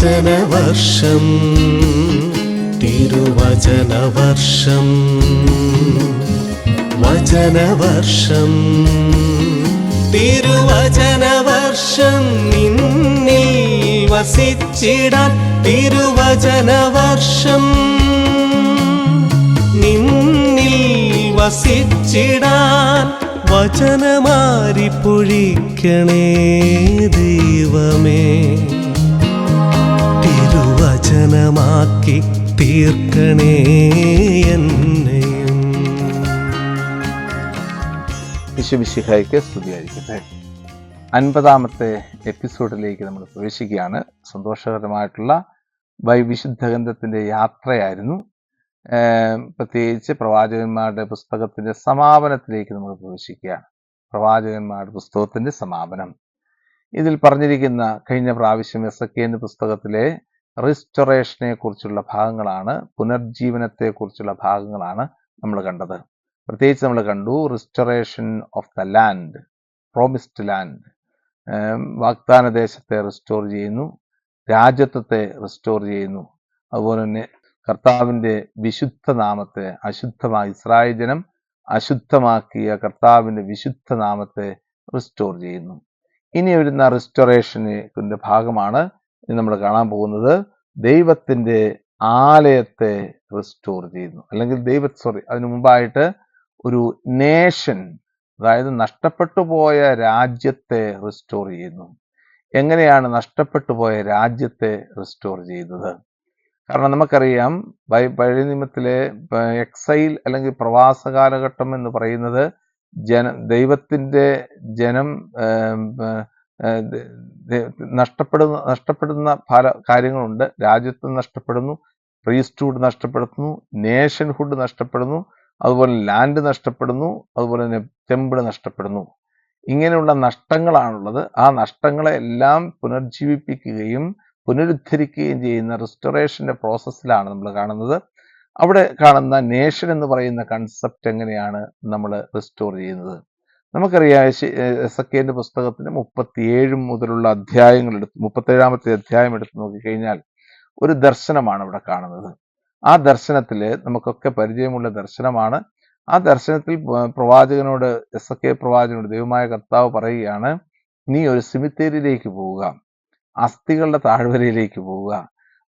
വചനവർഷം തിരുവചനവർഷം വചനവർഷം തിരുവചനവർഷം നിന്നിൽ വസിച്ചിടാൻ തിരുവചനവർഷം നിന്നിൽ വസിച്ചിടാൻ വചനമാരി പൊഴിക്കണേ ദൈവമേ തിരുവചനമാക്കി തീർക്കണേ എന്നെയും. യേശുമിശിഹായ്ക്ക് സ്തുതിയായിരിക്കട്ടെ. 50-ാമത്തെ എപ്പിസോഡിലേക്ക് നമ്മൾ പ്രവേശിക്കുകയാണ്. സന്തോഷകരമായിട്ടുള്ള വിശുദ്ധ ഗ്രന്ഥത്തിൻ്റെ യാത്രയായിരുന്നു. പ്രത്യേകിച്ച് പ്രവാചകന്മാരുടെ പുസ്തകത്തിൻ്റെ സമാപനത്തിലേക്ക് നമ്മൾ പ്രവേശിക്കുകയാണ്. പ്രവാചകന്മാരുടെ പുസ്തകത്തിൻ്റെ സമാപനം. ഇതിൽ പറഞ്ഞിരിക്കുന്ന കഴിഞ്ഞ പ്രാവശ്യം എസെക്കിയേൽ പുസ്തകത്തിലെ റിസ്റ്റോറേഷനെ കുറിച്ചുള്ള ഭാഗങ്ങളാണ്, പുനർജീവനത്തെക്കുറിച്ചുള്ള ഭാഗങ്ങളാണ് നമ്മൾ കണ്ടത്. പ്രത്യേകിച്ച് നമ്മൾ കണ്ടു restoration of the land, promised land, വാഗ്ദാന ദേശത്തെ റിസ്റ്റോർ ചെയ്യുന്നു, രാജ്യത്വത്തെ റിസ്റ്റോർ ചെയ്യുന്നു. അതുപോലെ തന്നെ കർത്താവിൻ്റെ വിശുദ്ധ നാമത്തെ ഇസ്രായേൽ ജനം അശുദ്ധമാക്കിയ കർത്താവിൻ്റെ വിശുദ്ധ നാമത്തെ റിസ്റ്റോർ ചെയ്യുന്നു. ഇനി വരുന്ന റിസ്റ്റോറേഷൻ്റെ ഭാഗമാണ് നമ്മൾ കാണാൻ പോകുന്നത്. ദൈവത്തിൻ്റെ ആലയത്തെ റിസ്റ്റോർ ചെയ്യുന്നു, അല്ലെങ്കിൽ അതിനു മുമ്പായിട്ട് ഒരു നേഷൻ, അതായത് നഷ്ടപ്പെട്ടു പോയ രാജ്യത്തെ റിസ്റ്റോർ ചെയ്യുന്നു. എങ്ങനെയാണ് നഷ്ടപ്പെട്ടു പോയ രാജ്യത്തെ റിസ്റ്റോർ ചെയ്യുന്നത്? കാരണം നമുക്കറിയാം, പഴയ നിയമത്തിലെ എക്സൈൽ അല്ലെങ്കിൽ പ്രവാസ കാലഘട്ടം എന്ന് പറയുന്നത് ദൈവത്തിൻ്റെ ജനം നഷ്ടപ്പെടുന്ന പല കാര്യങ്ങളുണ്ട്. രാജ്യത്വം നഷ്ടപ്പെടുന്നു, പ്രീസ്റ്റ്ഹുഡ് നഷ്ടപ്പെടുന്നു, നേഷൻഹുഡ് നഷ്ടപ്പെടുന്നു, അതുപോലെ ലാൻഡ് നഷ്ടപ്പെടുന്നു, അതുപോലെ തന്നെ ടെമ്പിൾ നഷ്ടപ്പെടുന്നു. ഇങ്ങനെയുള്ള നഷ്ടങ്ങളാണുള്ളത്. ആ നഷ്ടങ്ങളെ എല്ലാം പുനർജീവിപ്പിക്കുകയും പുനരുദ്ധരിക്കുകയും ചെയ്യുന്ന റിസ്റ്റോറേഷൻ്റെ പ്രോസസ്സിലാണ് നമ്മൾ കാണുന്നത്. അവിടെ കാണുന്ന നേഷൻ എന്ന് പറയുന്ന കൺസെപ്റ്റ് എങ്ങനെയാണ് നമ്മൾ റിസ്റ്റോർ ചെയ്യുന്നത്? നമുക്കറിയാം, എസെക്കിയേൽ പുസ്തകത്തിന് 37 മുതലുള്ള അധ്യായങ്ങൾ 37-ാമത്തെ അധ്യായം എടുത്ത് നോക്കിക്കഴിഞ്ഞാൽ ഒരു ദർശനമാണ് ഇവിടെ കാണുന്നത്. ആ ദർശനത്തിൽ നമുക്കൊക്കെ പരിചയമുള്ള ദർശനമാണ്. ആ ദർശനത്തിൽ എസെക്കിയേൽ പ്രവാചകനോട് ദൈവമായ കർത്താവ് പറയുകയാണ്, നീ ഒരു സിമിത്തേരിയിലേക്ക് പോവുക, അസ്ഥികളുടെ താഴ്വരയിലേക്ക് പോവുക.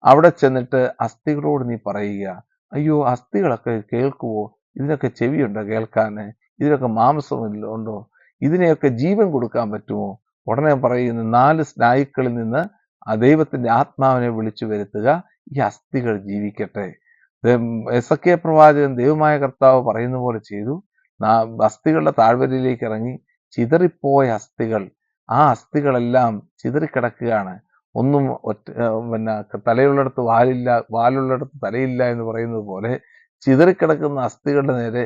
അവിടെ ചെന്നിട്ട് അസ്ഥികളോട് നീ പറയുക, അയ്യോ അസ്ഥികളൊക്കെ കേൾക്കുവോ? ഇതിനൊക്കെ ചെവിയുണ്ടോ കേൾക്കാൻ? ഇതിനൊക്കെ മാംസമുണ്ടോ? ഇതിനെയൊക്കെ ജീവൻ കൊടുക്കാൻ പറ്റുമോ? ഉടനെ പറയുന്ന 4 സ്നായുക്കളിൽ നിന്ന് ആ ദൈവത്തിൻ്റെ ആത്മാവിനെ വിളിച്ചു വരുത്തുക, ഈ അസ്ഥികൾ ജീവിക്കട്ടെ. എസെക്കിയേൽ പ്രവാചകൻ ദൈവമായ കർത്താവ് പറയുന്ന പോലെ ചെയ്തു. അസ്ഥികളുടെ താഴ്വരയിലേക്ക് ഇറങ്ങി ചിതറിപ്പോയ അസ്ഥികൾ, ആ അസ്ഥികളെല്ലാം ചിതറിക്കിടക്കുകയാണ്. ഒന്നും തലയുള്ളിടത്ത് വാലില്ല, വാലുള്ളിടത്ത് തലയില്ല എന്ന് പറയുന്നത് പോലെ ചിതറിക്കിടക്കുന്ന അസ്ഥികളുടെ നേരെ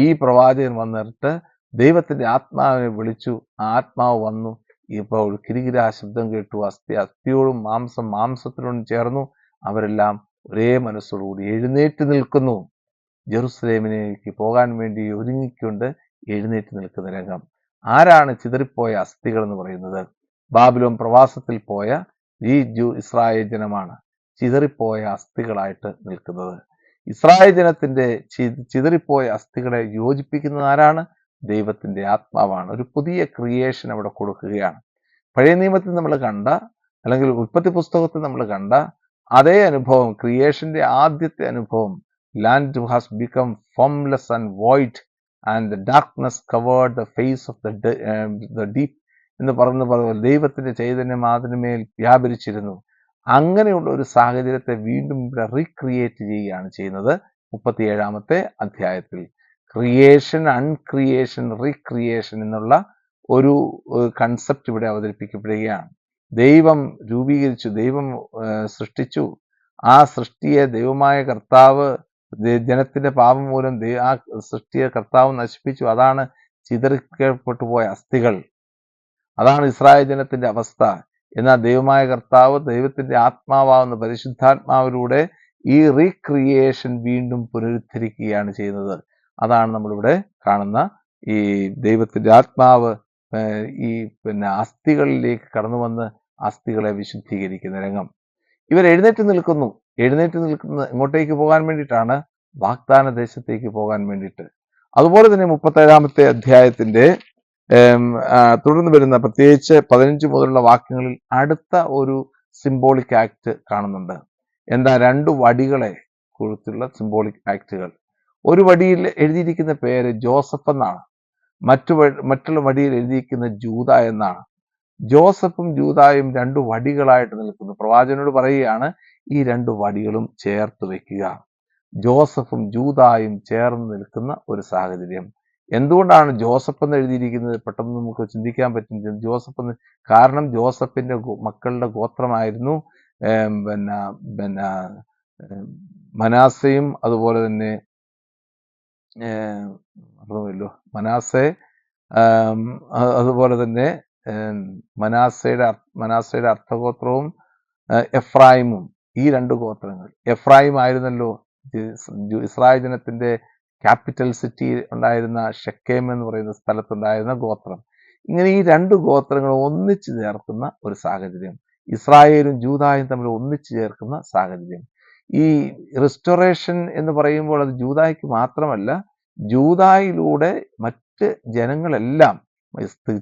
ഈ പ്രവാചകൻ വന്നിട്ട് ദൈവത്തിൻ്റെ ആത്മാവിനെ വിളിച്ചു. ആ ആത്മാവ് വന്നു. ഇപ്പോൾ കിരികിരാ ശബ്ദം കേട്ടു. അസ്ഥിയോടും മാംസത്തിനോടും ചേർന്നു. അവരെല്ലാം ഒരേ മനസ്സോടുകൂടി എഴുന്നേറ്റ് നിൽക്കുന്നു. ജെറുസലേമിലേക്ക് പോകാൻ വേണ്ടി ഒരുങ്ങിക്കൊണ്ട് എഴുന്നേറ്റ് നിൽക്കുന്ന രംഗം. ആരാണ് ചിതറിപ്പോയ അസ്ഥികൾ എന്ന് പറയുന്നത്? ബാബിലോൺ പ്രവാസത്തിൽ പോയ ഈ ഇസ്രായേൽ ജനമാണ് ചിതറിപ്പോയ അസ്ഥികളായിട്ട് നിൽക്കുന്നത്. ഇസ്രായേൽ ജനത്തിൻ്റെ ചിതറിപ്പോയ അസ്ഥികളെ യോജിപ്പിക്കുന്നത് ആരാണ്? ദൈവത്തിൻ്റെ ആത്മാവാണ്. ഒരു പുതിയ ക്രിയേഷൻ അവിടെ കൊടുക്കുകയാണ്. പഴയ നിയമത്തിൽ നമ്മൾ കണ്ട, അല്ലെങ്കിൽ ഉൽപ്പത്തി പുസ്തകത്തിൽ നമ്മൾ കണ്ട അതേ അനുഭവം, ക്രിയേഷന്റെ ആദ്യത്തെ അനുഭവം, land has become formless and void and the darkness covered the face of the deep എന്ന് പറഞ്ഞ ദൈവത്തിന്റെ ചൈതന്യം അതിനുമേൽ വ്യാപരിച്ചിരുന്നു. അങ്ങനെയുള്ള ഒരു സാഹചര്യത്തെ വീണ്ടും ഇവിടെ റീക്രിയേറ്റ് ചെയ്യുകയാണ് ചെയ്യുന്നത് 37-ാമത്തെ അധ്യായത്തിൽ. ക്രിയേഷൻ, അൺക്രിയേഷൻ, റീക്രിയേഷൻ എന്നുള്ള ഒരു കൺസെപ്റ്റ് ഇവിടെ അവതരിപ്പിക്കപ്പെടുകയാണ്. ദൈവം രൂപീകരിച്ചു, ദൈവം സൃഷ്ടിച്ചു. ആ സൃഷ്ടിയെ ദൈവമായ കർത്താവ് ജനത്തിന്റെ പാപം മൂലം ആ സൃഷ്ടിയെ കർത്താവ് നശിപ്പിച്ചു. അതാണ് ചിതറിക്കപ്പെട്ടു പോയ അസ്ഥികൾ. അതാണ് ഇസ്രായേൽ ജനത്തിന്റെ അവസ്ഥ. എന്നാൽ ദൈവമായ കർത്താവ്, ദൈവത്തിന്റെ ആത്മാവാകുന്ന പരിശുദ്ധാത്മാവിലൂടെ ഈ റീക്രിയേഷൻ വീണ്ടും പുനരുദ്ധരിക്കുകയാണ് ചെയ്യുന്നത്. അതാണ് നമ്മളിവിടെ കാണുന്ന ഈ ദൈവത്തിന്റെ ആത്മാവ് ഈ അസ്ഥികളിലേക്ക് കടന്നു വന്ന് അസ്ഥികളെ വിശുദ്ധീകരിക്കുന്ന രംഗം. ഇവർ എഴുന്നേറ്റ് നിൽക്കുന്നു. എഴുന്നേറ്റ് നിൽക്കുന്ന എങ്ങോട്ടേക്ക് പോകാൻ വേണ്ടിയിട്ടാണ്? വാഗ്ദാന ദേശത്തേക്ക് പോകാൻ വേണ്ടിയിട്ട്. അതുപോലെ തന്നെ 37-ാമത്തെ അധ്യായത്തിന്റെ തുടർന്ന് വരുന്ന പ്രത്യേകിച്ച് 15 മുതലുള്ള വാക്യങ്ങളിൽ അടുത്ത ഒരു സിംബോളിക് ആക്ട് കാണുന്നുണ്ട്. എന്താ? 2 വടികളെ കുറിച്ചുള്ള സിംബോളിക് ആക്ടുകൾ. ഒരു വടിയിൽ എഴുതിയിരിക്കുന്ന പേര് ജോസഫ് എന്നാണ്. മറ്റുള്ള വടിയിൽ എഴുതിയിരിക്കുന്ന ജൂദ എന്നാണ്. ജോസഫും ജൂദായും 2 വടികളായിട്ട് നിൽക്കുന്നു. പ്രവാചകനോട് പറയുകയാണ്, ഈ 2 വടികളും ചേർത്ത് വെക്കുക. ജോസഫും ജൂദായും ചേർന്ന് നിൽക്കുന്ന ഒരു സാഹചര്യം. എന്തുകൊണ്ടാണ് ജോസഫ് എന്ന് എഴുതിയിരിക്കുന്നത്? പെട്ടെന്ന് നമുക്ക് ചിന്തിക്കാൻ പറ്റും ജോസഫ് എന്ന്. കാരണം ജോസഫിന്റെ മക്കളുടെ ഗോത്രമായിരുന്നു പിന്നെ മനാസയും അതുപോലെ തന്നെ അറിയുമല്ലോ മനാസെ, അതുപോലെ തന്നെ മനാസയുടെ അർത്ഥഗോത്രവും എഫ്രായിമും, ഈ 2 ഗോത്രങ്ങൾ. എഫ്രായിം ആയിരുന്നല്ലോ ഇസ്രായേൽ ജനത്തിന്റെ ക്യാപിറ്റൽ സിറ്റി ഉണ്ടായിരുന്ന ഷെക്കേം എന്ന് പറയുന്ന സ്ഥലത്തുണ്ടായിരുന്ന ഗോത്രം. ഇങ്ങനെ ഈ 2 ഗോത്രങ്ങൾ ഒന്നിച്ചു ചേർക്കുന്ന ഒരു സാഹചര്യം, ഇസ്രായേലും ജൂദായും തമ്മിൽ ഒന്നിച്ചു ചേർക്കുന്ന സാഹചര്യം. ഈ റിസ്റ്റോറേഷൻ എന്ന് പറയുമ്പോൾ അത് ജൂദായ്ക്ക് മാത്രമല്ല, ജൂദായിലൂടെ മറ്റ് ജനങ്ങളെല്ലാം,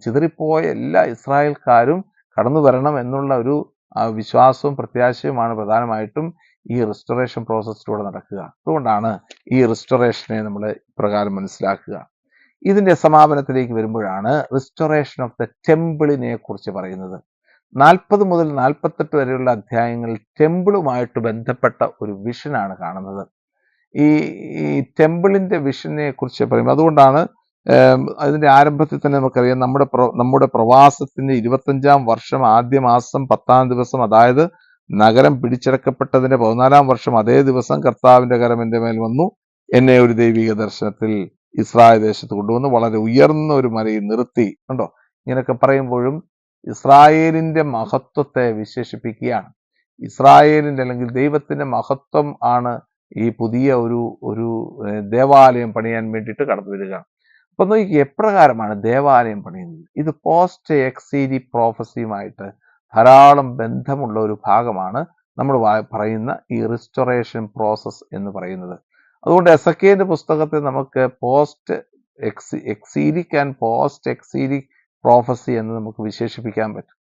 ചിതറിപ്പോയ എല്ലാ ഇസ്രായേൽക്കാരും കടന്നു വരണം എന്നുള്ള ഒരു വിശ്വാസവും പ്രത്യാശയുമാണ് പ്രധാനമായിട്ടും ഈ റിസ്റ്റോറേഷൻ പ്രോസസ്സിലൂടെ നടക്കുക. അതുകൊണ്ടാണ് ഈ റിസ്റ്റോറേഷനെ നമ്മൾ ഇപ്രകാരം മനസ്സിലാക്കുക. ഇതിന്റെ സമാപനത്തിലേക്ക് വരുമ്പോഴാണ് റിസ്റ്റോറേഷൻ ഓഫ് ദ ടെമ്പിളിനെ കുറിച്ച് പറയുന്നത്. 40 മുതൽ 48 വരെയുള്ള അധ്യായങ്ങളിൽ ടെമ്പിളുമായിട്ട് ബന്ധപ്പെട്ട ഒരു വിഷനാണ് കാണുന്നത്. ഈ ടെമ്പിളിന്റെ വിഷനെ കുറിച്ച് പറയുമ്പോൾ, അതുകൊണ്ടാണ് അതിന്റെ ആരംഭത്തിൽ തന്നെ നമുക്കറിയാം, നമ്മുടെ പ്രവാസത്തിന്റെ 25-ാം വർഷം ആദ്യ മാസം 10-ാം ദിവസം, അതായത് നഗരം പിടിച്ചെടുക്കപ്പെട്ടതിന്റെ 14-ാം വർഷം അതേ ദിവസം കർത്താവിന്റെ കരം എൻ്റെ മേൽ വന്നു, എന്നെ ഒരു ദൈവിക ദർശനത്തിൽ ഇസ്രായേൽ ദേശത്ത് കൊണ്ടുവന്ന് വളരെ ഉയർന്ന ഒരു മലയിൽ നിർത്തി. കണ്ടോ, ഇങ്ങനെയൊക്കെ പറയുമ്പോഴും ഇസ്രായേലിന്റെ മഹത്വത്തെ വിശേഷിപ്പിക്കുകയാണ്. ഇസ്രായേലിന്റെ അല്ലെങ്കിൽ ദൈവത്തിന്റെ മഹത്വം ആണ് ഈ പുതിയ ഒരു ദേവാലയം പണിയാൻ വേണ്ടിയിട്ട് കടന്നു വരിക. അപ്പൊ നോക്കി എപ്രകാരമാണ് ദേവാലയം പണിയുന്നത്? ഇത് പോസ്റ്റ് എക്സീരി പ്രോഫസിയുമായിട്ട് ധാരാളം ബന്ധമുള്ള ഒരു ഭാഗമാണ് നമ്മൾ പറയുന്ന ഈ റിസ്റ്റോറേഷൻ പ്രോസസ് എന്ന് പറയുന്നത്. അതുകൊണ്ട് എസെക്കിയേലിന്റെ പുസ്തകത്തെ നമുക്ക് പോസ്റ്റ് എക്സീരിക് ആൻഡ് പോസ്റ്റ് എക്സീരിക് പ്രോഫസി എന്ന് നമുക്ക് വിശേഷിപ്പിക്കാൻ പറ്റും.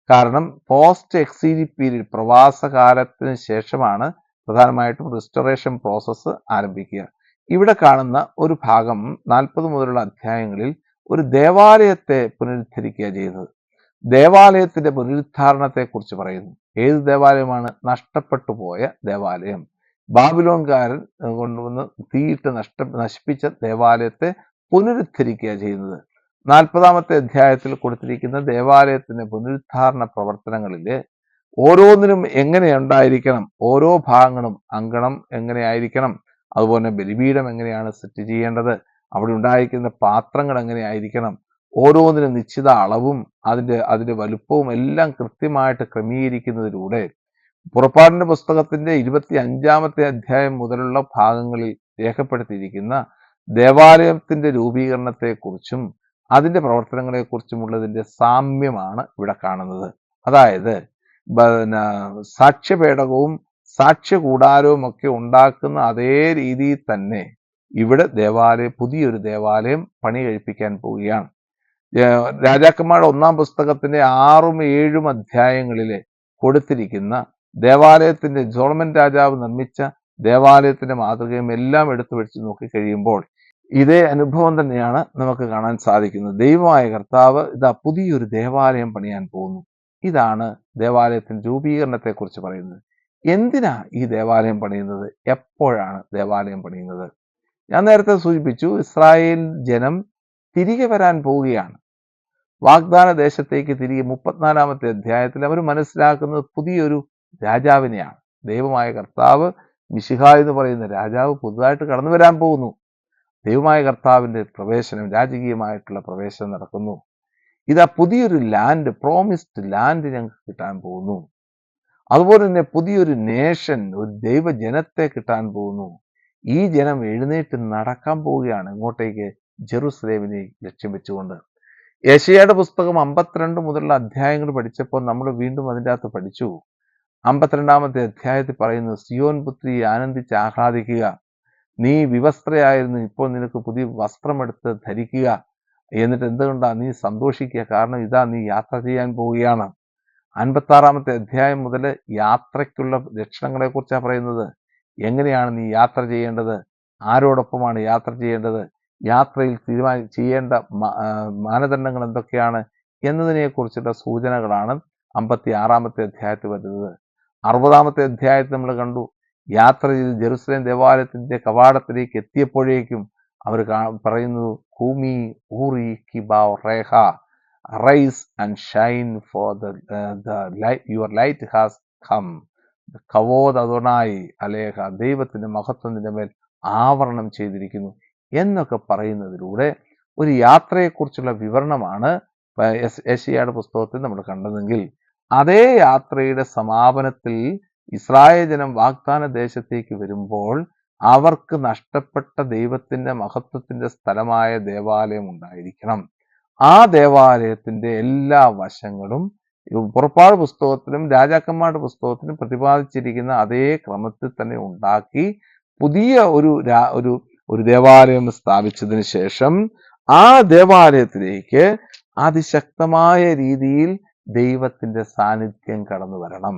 കാരണം പോസ്റ്റ് എക്സീരി പീരീഡ്, പ്രവാസകാലത്തിന് ശേഷമാണ് പ്രധാനമായിട്ടും റിസ്റ്റോറേഷൻ പ്രോസസ്സ് ആരംഭിക്കുക. ഇവിടെ കാണുന്ന ഒരു ഭാഗം 40 മുതലുള്ള അധ്യായങ്ങളിൽ ഒരു ദേവാലയത്തെ പുനരുദ്ധരിക്കുക ചെയ്തത്. ദേവാലയത്തിന്റെ പുനരുദ്ധാരണത്തെക്കുറിച്ച് പറയുന്നു. ഏത് ദേവാലയമാണ്? നഷ്ടപ്പെട്ടു പോയ ദേവാലയം. ബാബിലോൺകാരൻ കൊണ്ടുവന്ന് തീയിട്ട് നശിപ്പിച്ച ദേവാലയത്തെ പുനരുദ്ധരിക്കുക ചെയ്യുന്നത്. 40-ാമത്തെ അധ്യായത്തിൽ കൊടുത്തിരിക്കുന്ന ദേവാലയത്തിന്റെ പുനരുദ്ധാരണ പ്രവർത്തനങ്ങളില് ഓരോന്നിനും എങ്ങനെയുണ്ടായിരിക്കണം, ഓരോ ഭാഗങ്ങളും, അങ്കണം എങ്ങനെയായിരിക്കണം, അതുപോലെ ബലിപീഠം എങ്ങനെയാണ് സെറ്റ് ചെയ്യേണ്ടത്, അവിടെ ഉണ്ടായിരിക്കുന്ന പാത്രങ്ങൾ എങ്ങനെയായിരിക്കണം, ഓരോന്നിനും നിശ്ചിത അളവും അതിന്റെ വലുപ്പവും എല്ലാം കൃത്യമായിട്ട് ക്രമീകരിക്കുന്നതിലൂടെ പുറപ്പാടിന്റെ പുസ്തകത്തിന്റെ 25-ാമത്തെ അധ്യായം മുതലുള്ള ഭാഗങ്ങളിൽ രേഖപ്പെടുത്തിയിരിക്കുന്ന ദേവാലയത്തിന്റെ രൂപീകരണത്തെക്കുറിച്ചും അതിന്റെ പ്രവർത്തനങ്ങളെക്കുറിച്ചുമുള്ളതിന്റെ സാമ്യമാണ് ഇവിടെ കാണുന്നത്. അതായത് സാക്ഷ്യപേടകവും സാക്ഷ്യകൂടാരവും ഒക്കെ ഉണ്ടാക്കുന്ന അതേ രീതിയിൽ തന്നെ ഇവിടെ പുതിയൊരു ദേവാലയം പണി കഴിപ്പിക്കാൻ പോവുകയാണ്. രാജാക്കന്മാരുടെ 1-ാം പുസ്തകത്തിന്റെ 6ഉം 7ഉം അധ്യായങ്ങളിലെ കൊടുത്തിരിക്കുന്ന ദേവാലയത്തിന്റെ, സോളമൻ രാജാവ് നിർമ്മിച്ച ദേവാലയത്തിന്റെ മാതൃകയും എല്ലാം എടുത്തു വെച്ച് നോക്കിക്കഴിയുമ്പോൾ ഇതേ അനുഭവം തന്നെയാണ് നമുക്ക് കാണാൻ സാധിക്കുന്നത്. ദൈവമായ കർത്താവ് ഇതാ പുതിയൊരു ദേവാലയം പണിയാൻ പോകുന്നു. ഇതാണ് ദേവാലയത്തിന്റെ രൂപീകരണത്തെക്കുറിച്ച് പറയുന്നത്. എന്തിനാ ഈ ദേവാലയം പണിയുന്നത്? എപ്പോഴാണ് ദേവാലയം പണിയുന്നത്? ഞാൻ നേരത്തെ സൂചിപ്പിച്ചു, ഇസ്രായേൽ ജനം തിരികെ വരാൻ പോവുകയാണ്. വാഗ്ദാന ദേശത്തേക്ക് തിരികെ 34-ാമത്തെ അധ്യായത്തിൽ അവർ മനസ്സിലാക്കുന്നത് പുതിയൊരു രാജാവിനെയാണ്. ദൈവമായ കർത്താവ്, മിശിഹ എന്ന് പറയുന്ന രാജാവ് പുതുതായിട്ട് കടന്നു വരാൻ പോകുന്നു. ദൈവമായ കർത്താവിന്റെ പ്രവേശനം, രാജകീയമായിട്ടുള്ള പ്രവേശനം നടക്കുന്നു. ഇതാ പുതിയൊരു ലാൻഡ്, പ്രോമിസ്ഡ് ലാൻഡ് ഞങ്ങൾക്ക് കിട്ടാൻ പോകുന്നു. അതുപോലെ തന്നെ പുതിയൊരു നേഷൻ, ഒരു ദൈവജനത്തെ കിട്ടാൻ പോകുന്നു. ഈ ജനം എഴുന്നേറ്റ് നടക്കാൻ പോവുകയാണ്. ഇങ്ങോട്ടേക്ക്, ജെറുസലേമിനെ ലക്ഷ്യം വെച്ചുകൊണ്ട്. യെശയ്യായുടെ പുസ്തകം 52 മുതലുള്ള അധ്യായങ്ങൾ പഠിച്ചപ്പോൾ നമ്മൾ വീണ്ടും അതിൻ്റെ അകത്ത് പഠിച്ചു, 52-ാമത്തെ അധ്യായത്തിൽ പറയുന്നു, സിയോൻ പുത്രി ആനന്ദിച്ച് ആഹ്ലാദിക്കുക, നീ വിവസ്ത്രയായിരുന്നു, ഇപ്പോൾ നിനക്ക് പുതിയ വസ്ത്രമെടുത്ത് ധരിക്കുക. എന്നിട്ട് എന്തുകൊണ്ടാണ് നീ സന്തോഷിക്കുക? കാരണം ഇതാ നീ യാത്ര ചെയ്യാൻ പോവുകയാണ്. 56-ാമത്തെ അധ്യായം മുതൽ യാത്രയ്ക്കുള്ള ലക്ഷണങ്ങളെ കുറിച്ചാണ് പറയുന്നത്. എങ്ങനെയാണ് നീ യാത്ര ചെയ്യേണ്ടത്, ആരോടൊപ്പമാണ് യാത്ര ചെയ്യേണ്ടത്, യാത്രയിൽ ചെയ്യേണ്ട മാനദണ്ഡങ്ങൾ എന്തൊക്കെയാണ് എന്നതിനെ കുറിച്ചുള്ള സൂചനകളാണ് 56-ാമത്തെ അധ്യായത്തിൽ വരുന്നത്. 60-ാമത്തെ അധ്യായത്തിൽ നമ്മൾ കണ്ടു, യാത്ര ചെയ്ത് ജെറുസലേം ദേവാലയത്തിന്റെ കവാടത്തിലേക്ക് എത്തിയപ്പോഴേക്കും അവർ പറയുന്നു, കൂമി ഊറി കിബാവ് റേഹ, rise and shine for your light has come, കവോദ് അദോനായി അലേഹ, ദൈവത്തിന്റെ മഹത്വം നിന്റെ മേൽ ആവരണം ചെയ്തിരിക്കുന്നു എന്നൊക്കെ പറയുന്നതിലൂടെ ഒരു യാത്രയെക്കുറിച്ചുള്ള വിവരണമാണ് യെശയ്യായുടെ പുസ്തകത്തിൽ നമ്മൾ കണ്ടതെങ്കിൽ, അതേ യാത്രയുടെ സമാപനത്തിൽ ഇസ്രായേൽ ജനം വാഗ്ദാന ദേശത്തേക്ക് വരുമ്പോൾ അവർക്ക് നഷ്ടപ്പെട്ട ദൈവത്തിന്റെ മഹത്വത്തിന്റെ സ്ഥലമായ ദേവാലയം ഉണ്ടായിരിക്കണം. ആ ദേവാലയത്തിന്റെ എല്ലാ വശങ്ങളും പുറപ്പാട് പുസ്തകത്തിലും രാജാക്കന്മാരുടെ പുസ്തകത്തിലും പ്രതിപാദിച്ചിരിക്കുന്ന അതേ ക്രമത്തിൽ തന്നെ ഉണ്ടാക്കി പുതിയ ഒരു ദേവാലയം സ്ഥാപിച്ചതിന് ശേഷം ആ ദേവാലയത്തിലേക്ക് അതിശക്തമായ രീതിയിൽ ദൈവത്തിന്റെ സാന്നിധ്യം കടന്നു വരണം.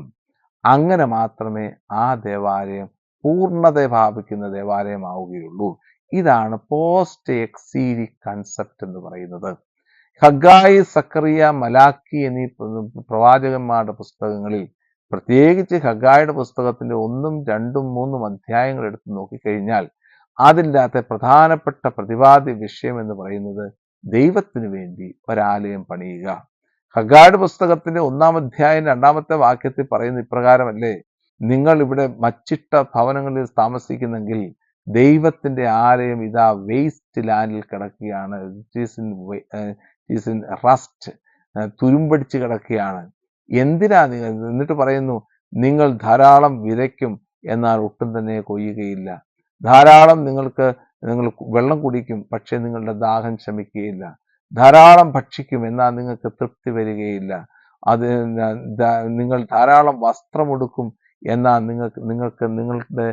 അങ്ങനെ മാത്രമേ ആ ദേവാലയം പൂർണ്ണത പ്രാപിക്കുന്ന ദേവാലയമാവുകയുള്ളൂ. ഇതാണ് പോസ്റ്റ് എക്സീലി കൺസെപ്റ്റ് എന്ന് പറയുന്നത്. ഹഗ്ഗായി, സക്കറിയ, മലാക്കി എന്നീ പ്രവാചകന്മാരുടെ പുസ്തകങ്ങളിൽ, പ്രത്യേകിച്ച് ഹഗ്ഗായുടെ പുസ്തകത്തിന്റെ 1, 2, 3 അധ്യായങ്ങൾ എടുത്ത് നോക്കിക്കഴിഞ്ഞാൽ അതിൻ്റെ അകത്തെ പ്രധാനപ്പെട്ട പ്രതിപാദ്യ വിഷയം എന്ന് പറയുന്നത് ദൈവത്തിനു വേണ്ടി ഒരാലയം പണിയുക. ഹഗ്ഗായുടെ പുസ്തകത്തിന്റെ 1-ാം അധ്യായം 2-ാമത്തെ വാക്യത്തിൽ പറയുന്ന ഇപ്രകാരമല്ലേ, നിങ്ങൾ ഇവിടെ മച്ചിട്ട ഭവനങ്ങളിൽ താമസിക്കുന്നെങ്കിൽ ദൈവത്തിന്റെ ആലയം ഇതാ വേസ്റ്റ് ലാൻഡിൽ കിടക്കുകയാണ്, ഇറ്റ് ഇൻ റസ്റ്റ്, തുരുമ്പടിച്ച് കിടക്കുകയാണ്. എന്തിനാ നിങ്ങൾ? എന്നിട്ട് പറയുന്നു, നിങ്ങൾ ധാരാളം വിതയ്ക്കും എന്നാൽ ഒട്ടും തന്നെ കൊയ്യുകയില്ല, ധാരാളം നിങ്ങൾ വെള്ളം കുടിക്കും പക്ഷെ നിങ്ങളുടെ ദാഹം ശമിക്കുകയില്ല, ധാരാളം ഭക്ഷിക്കും എന്നാൽ നിങ്ങൾക്ക് തൃപ്തി വരികയില്ല, നിങ്ങൾ ധാരാളം വസ്ത്രമെടുക്കും എന്നാൽ നിങ്ങളുടെ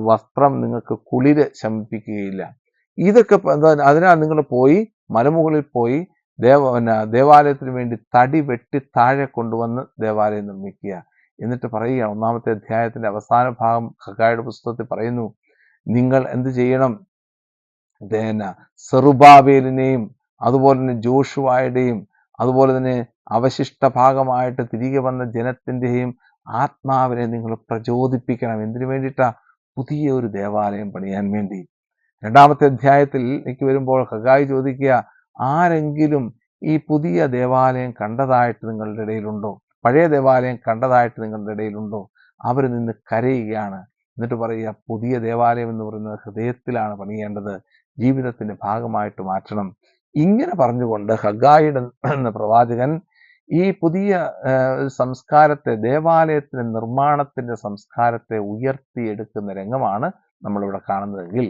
വസ്ത്രം നിങ്ങൾക്ക് കുളിര് ശമിപ്പിക്കുകയില്ല. ഇതൊക്കെ അതിനാൽ നിങ്ങൾ പോയി മലമുകളിൽ പോയി ദേവാലയത്തിന് വേണ്ടി തടി വെട്ടി താഴെ കൊണ്ടുവന്ന് ദേവാലയം നിർമ്മിക്കുക. എന്നിട്ട് പറയുക, 1-ാമത്തെ അധ്യായത്തിന്റെ അവസാന ഭാഗം ഹഗ്ഗായുടെ പുസ്തകത്തിൽ പറയുന്നു, നിങ്ങൾ എന്ത് ചെയ്യണം? സെറുബാബേലിനെയും അതുപോലെ തന്നെ ജോഷുവായുടെയും അതുപോലെ തന്നെ അവശിഷ്ട ഭാഗമായിട്ട് തിരികെ വന്ന ജനത്തിന്റെയും ആത്മാവിനെ നിങ്ങൾ പ്രചോദിപ്പിക്കണം. എന്തിനു വേണ്ടിയിട്ടാ? പുതിയ ഒരു ദേവാലയം പണിയാൻ വേണ്ടി. 2-ാമത്തെ അധ്യായത്തിൽ എനിക്ക് വരുമ്പോൾ ഹഗ്ഗായി ചോദിക്കുക, ആരെങ്കിലും ഈ പുതിയ ദേവാലയം കണ്ടതായിട്ട് നിങ്ങളുടെ ഇടയിലുണ്ടോ? പഴയ ദേവാലയം കണ്ടതായിട്ട് നിങ്ങളുടെ ഇടയിലുണ്ടോ? അവർ നിന്ന് കരയുകയാണ്. എന്നിട്ട് പറയുക, പുതിയ ദേവാലയം എന്ന് പറയുന്നത് ഹൃദയത്തിലാണ് പണിയേണ്ടത്, ജീവിതത്തിന്റെ ഭാഗമായിട്ട് മാറ്റണം. ഇങ്ങനെ പറഞ്ഞുകൊണ്ട് ഹഗ്ഗായിയുടെ എന്ന പ്രവാചകൻ ഈ പുതിയ സംസ്കാരത്തെ, ദേവാലയത്തിന്റെ നിർമ്മാണത്തിന്റെ സംസ്കാരത്തെ ഉയർത്തിയെടുക്കുന്ന രംഗമാണ് നമ്മളിവിടെ കാണുന്നതെങ്കിൽ,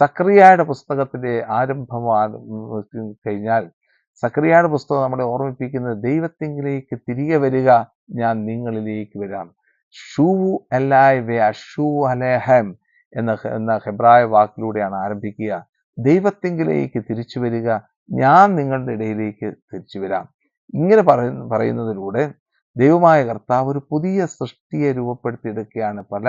സക്കറിയായുടെ പുസ്തകത്തിന്റെ ആരംഭം കഴിഞ്ഞാൽ സക്കറിയായുടെ പുസ്തകം നമ്മളെ ഓർമ്മിപ്പിക്കുന്നത് ദൈവത്തിങ്കിലേക്ക് തിരികെ വരിക, ഞാൻ നിങ്ങളിലേക്ക് വരാം. ഷൂവു അലൈവ ഷൂ അലേഹം എന്ന ഹെബ്രായ വാക്കിലൂടെയാണ് ആരംഭിക്കുക. ദൈവത്തിങ്കിലേക്ക് തിരിച്ചു വരിക, ഞാൻ നിങ്ങളുടെ ഇടയിലേക്ക് തിരിച്ചു വരാം. ഇങ്ങനെ പറയുന്നതിലൂടെ ദൈവമായ കർത്താവ് ഒരു പുതിയ സൃഷ്ടിയെ രൂപപ്പെടുത്തിയെടുക്കുകയാണ്. പല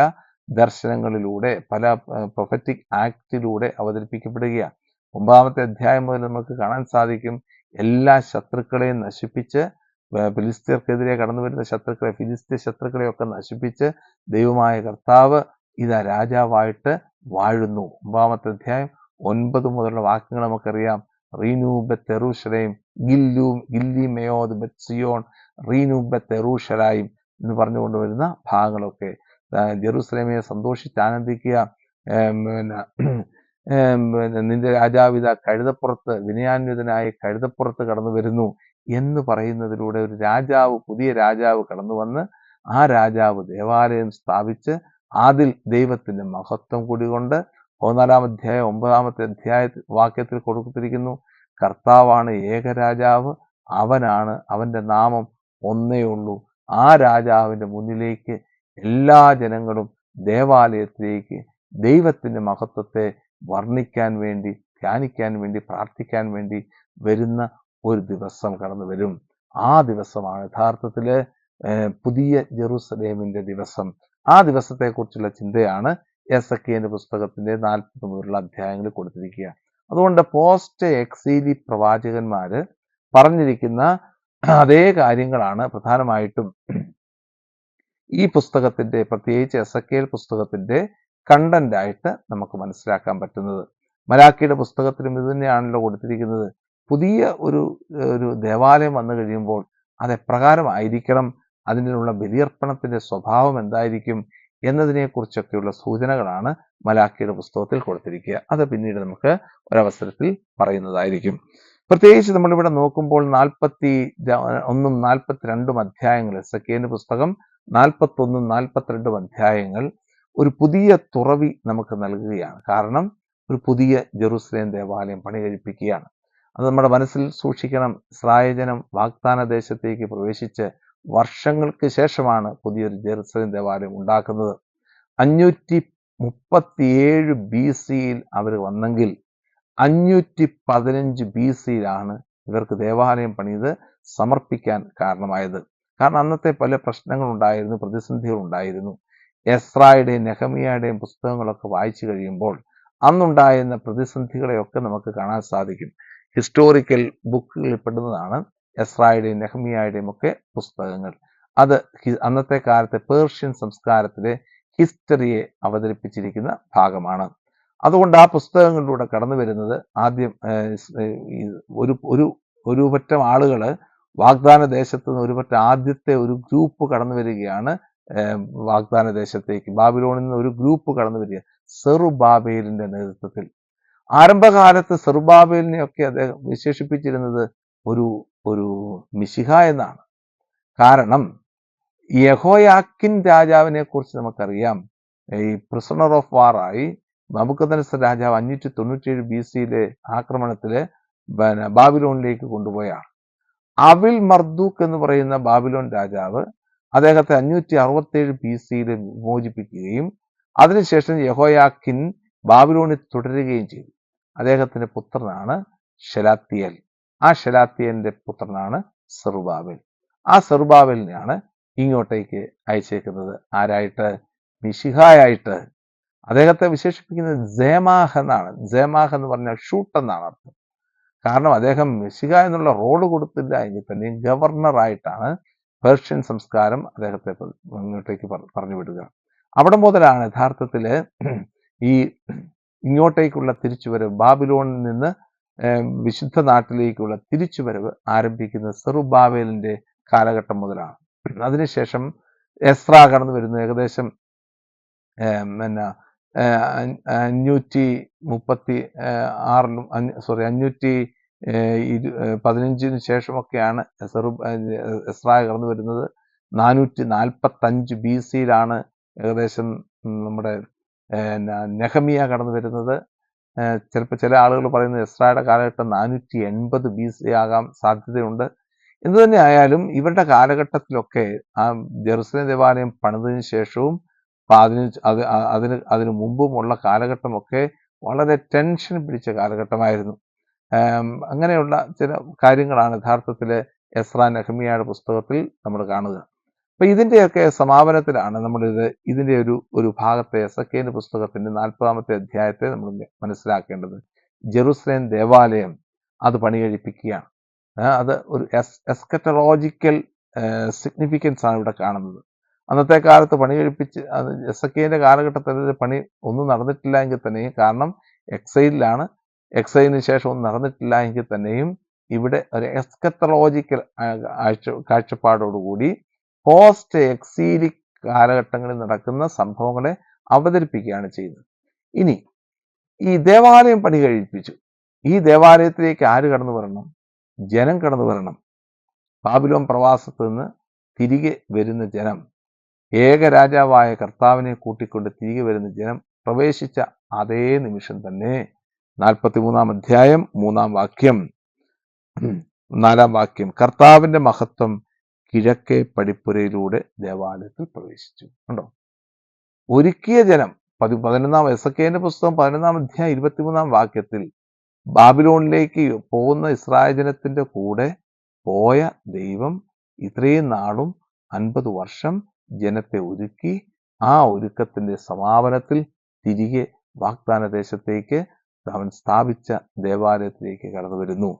ദർശനങ്ങളിലൂടെ, പല പ്രൊഫറ്റിക് ആക്റ്റിലൂടെ അവതരിപ്പിക്കപ്പെടുക. 9-ാമത്തെ അധ്യായം മുതൽ നമുക്ക് കാണാൻ സാധിക്കും, എല്ലാ ശത്രുക്കളെയും നശിപ്പിച്ച്, ഫിലിസ്തീർക്കെതിരെ കടന്നു വരുന്ന ശത്രുക്കളെ, ഫിലിസ്തീൻ ശത്രുക്കളെയൊക്കെ നശിപ്പിച്ച് ദൈവമായ കർത്താവ് ഇതാ രാജാവായിട്ട് വാഴുന്നു. 9-ാമത്തെ അധ്യായം 9 മുതലുള്ള വാക്യങ്ങൾ നമുക്കറിയാം. റീനു ബെത്ത് യെരൂശലേം ഗില്ലി മെയോദ് ബെത്ത് സിയോൺ റീനു ബെത്ത് യെരൂശലേം എന്ന് പറഞ്ഞുകൊണ്ട് വരുന്ന ഭാഗങ്ങളൊക്കെ, ജെറൂസലേമെ സന്തോഷിച്ച് ആനന്ദിക്കുക, നിന്റെ രാജാവ് ഇതാ കഴുതപ്പുറത്ത്, വിനയാന്വിതനായി കഴുതപ്പുറത്ത് കടന്നു വരുന്നു എന്ന് പറയുന്നതിലൂടെ ഒരു രാജാവ്, പുതിയ രാജാവ് കടന്നു വന്ന് ആ രാജാവ് ദേവാലയം സ്ഥാപിച്ച് അതിൽ ദൈവത്തിന്റെ മഹത്വം കൂടികൊണ്ട് 14-ാം അധ്യായം 9-ാമത്തെ അധ്യായ വാക്യത്തിൽ കൊടുത്തിരിക്കുന്നു, കർത്താവാണ് ഏകരാജാവ്, അവനാണ്, അവന്റെ നാമം ഒന്നേ ഉള്ളൂ. ആ രാജാവിന്റെ മുന്നിലേക്ക് എല്ലാ ജനങ്ങളും ദേവാലയത്തിലേക്ക് ദൈവത്തിൻ്റെ മഹത്വത്തെ വർണ്ണിക്കാൻ വേണ്ടി, ധ്യാനിക്കാൻ വേണ്ടി, പ്രാർത്ഥിക്കാൻ വേണ്ടി വരുന്ന ഒരു ദിവസം കടന്നു വരും. ആ ദിവസമാണ് യഥാർത്ഥത്തിൽ പുതിയ ജെറുസലേമിൻ്റെ ദിവസം. ആ ദിവസത്തെക്കുറിച്ചുള്ള ചിന്തയാണ് എസെക്കിയേലിന്റെ പുസ്തകത്തിന്റെ 40 മുതലുള്ള അധ്യായങ്ങളിൽ കൊടുത്തിരിക്കുക. അതുകൊണ്ട് പോസ്റ്റ് എക്സീലി പ്രവാചകന്മാര് പറഞ്ഞിരിക്കുന്ന അതേ കാര്യങ്ങളാണ് പ്രധാനമായിട്ടും ഈ പുസ്തകത്തിന്റെ, പ്രത്യേകിച്ച് എസെക്കിയേൽ പുസ്തകത്തിന്റെ കണ്ടന്റ് ആയിട്ട് നമുക്ക് മനസ്സിലാക്കാൻ പറ്റുന്നത്. മലാക്കിയുടെ പുസ്തകത്തിലും ഇത് തന്നെയാണല്ലോ കൊടുത്തിരിക്കുന്നത്. പുതിയ ഒരു ദേവാലയം വന്നു കഴിയുമ്പോൾ അത് എപ്രകാരമായിരിക്കണം, അതിനുള്ള ബലിയർപ്പണത്തിന്റെ സ്വഭാവം എന്തായിരിക്കും എന്നതിനെക്കുറിച്ചൊക്കെയുള്ള സൂചനകളാണ് മലാക്കിയുടെ പുസ്തകത്തിൽ കൊടുത്തിരിക്കുക. അത് പിന്നീട് നമുക്ക് ഒരവസരത്തിൽ പറയുന്നതായിരിക്കും. പ്രത്യേകിച്ച് നമ്മളിവിടെ നോക്കുമ്പോൾ 41 42 അധ്യായങ്ങൾ, എസെക്കിയേലിന്റെ പുസ്തകം 41 42 അധ്യായങ്ങൾ ഒരു പുതിയ തുറവി നമുക്ക് നൽകുകയാണ്. കാരണം ഒരു പുതിയ ജെറുസലേം ദേവാലയം പണി കഴിപ്പിക്കുകയാണ്. അത് നമ്മുടെ മനസ്സിൽ സൂക്ഷിക്കണം. ഇസ്രായേൽ ജനം വാഗ്ദാന ദേശത്തേക്ക് പ്രവേശിച്ച് വർഷങ്ങൾക്ക് ശേഷമാണ് പുതിയൊരു ജെറുസലേം ദേവാലയം ഉണ്ടാക്കുന്നത്. 537 BC അവർ വന്നെങ്കിൽ 515 BC ഇവർക്ക് ദേവാലയം പണിത് സമർപ്പിക്കാൻ കാരണമായത്. കാരണം അന്നത്തെ പല പ്രശ്നങ്ങളുണ്ടായിരുന്നു, പ്രതിസന്ധികളുണ്ടായിരുന്നു. എസ്രായുടെയും നെഹമിയയുടെയും പുസ്തകങ്ങളൊക്കെ വായിച്ചു കഴിയുമ്പോൾ അന്നുണ്ടായിരുന്ന പ്രതിസന്ധികളെയൊക്കെ നമുക്ക് കാണാൻ സാധിക്കും. ഹിസ്റ്റോറിക്കൽ ബുക്കുകളിൽ പെടുന്നതാണ് എസ്രായുടെയും നെഹമിയയുടെയും ഒക്കെ പുസ്തകങ്ങൾ. അത് അന്നത്തെ കാലത്തെ പേർഷ്യൻ സംസ്കാരത്തിലെ ഹിസ്റ്ററിയെ അവതരിപ്പിച്ചിരിക്കുന്ന ഭാഗമാണ്. അതുകൊണ്ട് ആ പുസ്തകങ്ങളിലൂടെ കടന്നു വരുന്നത് ആദ്യം ഒരു പറ്റം ആളുകൾ വാഗ്ദാന ദേശത്ത് നിന്ന് ഒരുപറ്റം ആദ്യത്തെ ഒരു ഗ്രൂപ്പ് കടന്നു വരികയാണ് വാഗ്ദാന ദേശത്തേക്ക്. ബാബിലോണിൽ നിന്ന് ഒരു ഗ്രൂപ്പ് കടന്നു വരിക സെറുബാബേലിന്റെ നേതൃത്വത്തിൽ. ആരംഭകാലത്ത് സെറുബാബേലിനെയൊക്കെ അദ്ദേഹം വിശേഷിപ്പിച്ചിരുന്നത് ഒരു മിശിഹ എന്നാണ്. കാരണം യെഹോയാക്കിൻ രാജാവിനെ കുറിച്ച് നമുക്കറിയാം. ഈ പ്രിസണർ ഓഫ് വാറായി നബൂഖദ്നേസർ രാജാവ് 597 BC ആക്രമണത്തില് ബാബിലോണിലേക്ക് കൊണ്ടുപോയാണ്. അവിൽ മർദൂക്ക് എന്ന് പറയുന്ന ബാബിലോൺ രാജാവ് അദ്ദേഹത്തെ 567 BC വിമോചിപ്പിക്കുകയും അതിനുശേഷം യെഹോയാക്കിൻ ബാബിലോണിൽ തുടരുകയും ചെയ്തു. അദ്ദേഹത്തിന്റെ പുത്രനാണ് ശെലാത്തിയേൽ. ആ ശെലാത്തിയേലിന്റെ പുത്രനാണ് സെറുബാബേൽ. ആ സെറുബാബേലിനെയാണ് ഇങ്ങോട്ടേക്ക് അയച്ചേക്കുന്നത്. ആരായിട്ട്? മിശിഹായായിട്ട്. അദ്ദേഹത്തെ വിശേഷിപ്പിക്കുന്നത് സേമാഹ് എന്നാണ്. സേമാഹ് എന്ന് പറഞ്ഞാൽ ഷൂട്ട് എന്നാണ് അർത്ഥം. കാരണം അദ്ദേഹം മിശിഹ എന്നുള്ള റോള് കൊടുത്തില്ല എങ്കിൽ തന്നെയും ഗവർണറായിട്ടാണ് പേർഷ്യൻ സംസ്കാരം അദ്ദേഹത്തെ ഇങ്ങോട്ടേക്ക് പറഞ്ഞു വിടുക. അവിടെ മുതലാണ് യഥാർത്ഥത്തിൽ ഈ ഇങ്ങോട്ടേക്കുള്ള തിരിച്ചുവരവ്, ബാബിലോണിൽ നിന്ന് വിശുദ്ധ നാട്ടിലേക്കുള്ള തിരിച്ചുവരവ് ആരംഭിക്കുന്നത് സെറുബാബേലിന്റെ കാലഘട്ടം മുതലാണ്. അതിനുശേഷം എസ്രാ കടന്നു വരുന്നു. ഏകദേശം 515 ശേഷമൊക്കെയാണ് എസ്രാ കടന്നു വരുന്നത്. 445 BC ഏകദേശം നമ്മുടെ നെഹമിയ കടന്നു വരുന്നത്. ചിലപ്പോൾ ചില ആളുകൾ പറയുന്നത് എസ്രായുടെ കാലഘട്ടം 480 BC ആകാൻ സാധ്യതയുണ്ട്. എന്തു തന്നെ ആയാലും ഇവരുടെ കാലഘട്ടത്തിലൊക്കെ ആ ജെറുസലേം ദേവാലയം പണിതതിനു ശേഷവും അതിനു മുമ്പുമുള്ള കാലഘട്ടമൊക്കെ വളരെ ടെൻഷൻ പിടിച്ച കാലഘട്ടമായിരുന്നു. അങ്ങനെയുള്ള ചില കാര്യങ്ങളാണ് യഥാർത്ഥത്തിൽ എസ്രാ നെഹമിയയുടെ പുസ്തകത്തിൽ നമ്മൾ കാണുക. അപ്പൊ ഇതിന്റെയൊക്കെ സമാപനത്തിലാണ് ഇതിന്റെ ഒരു ഭാഗത്തെ എസെക്കിയേലിന്റെ പുസ്തകത്തിന്റെ 40-ാമത്തെ അധ്യായത്തെ നമ്മൾ മനസ്സിലാക്കേണ്ടത്. ജെറുസലേം ദേവാലയം അത് പണി കഴിപ്പിക്കുകയാണ്. അത് ഒരു എസ്കറ്റോളജിക്കൽ സിഗ്നിഫിക്കൻസ് ആണ് ഇവിടെ കാണുന്നത്. അന്നത്തെ കാലത്ത് പണി കഴിപ്പിച്ച് എസെക്കിയേലിന്റെ കാലഘട്ടത്തിൽ പണി ഒന്നും നടന്നിട്ടില്ല എങ്കിൽ തന്നെയും, കാരണം എക്സൈലിലാണ്, എക്സൈലിന് ശേഷം ഒന്നും നടന്നിട്ടില്ല എങ്കിൽ തന്നെയും ഇവിടെ ഒരു എസ്കറ്റോളജിക്കൽ കാഴ്ചപ്പാടോടുകൂടി പോസ്റ്റ് എക്സീലിക് കാലഘട്ടങ്ങളിൽ നടക്കുന്ന സംഭവങ്ങളെ അവതരിപ്പിക്കുകയാണ് ചെയ്യുന്നത്. ഇനി ഈ ദേവാലയം പണി കഴിപ്പിച്ചു. ഈ ദേവാലയത്തിലേക്ക് ആര് കടന്നു വരണം? ജനം കടന്നു വരണം. ബാബിലോൺ പ്രവാസത്ത് നിന്ന് തിരികെ വരുന്ന ജനം, ഏകരാജാവായ കർത്താവിനെ കൂട്ടിക്കൊണ്ട് തിരികെ വരുന്ന ജനം പ്രവേശിച്ച അതേ നിമിഷം തന്നെ 43-ാം അധ്യായം 3-ാം വാക്യം 4-ാം വാക്യം, കർത്താവിന്റെ മഹത്വം കിഴക്കേ പടിപ്പുരയിലൂടെ ദേവാലയത്തിൽ പ്രവേശിച്ചു. കണ്ടോ, ഒരുക്കിയ ജനം. 11 എസെക്കിയേലിന്റെ പുസ്തകം 11 അധ്യായം 23 വാക്യത്തിൽ ബാബിലോണിലേക്ക് പോകുന്ന ഇസ്രായേൽ ജനത്തിന്റെ കൂടെ പോയ ദൈവം ഇത്രയും നാളും 50 വർഷം ജനത്തെ ഒരുക്കി ആ ഒരുക്കത്തിന്റെ സമാപനത്തിൽ തിരികെ വാഗ്ദാന ദേശത്തേക്ക് അവൻ സ്ഥാപിച്ച ദേവാലയത്തിലേക്ക് കടന്നു വരുന്നു.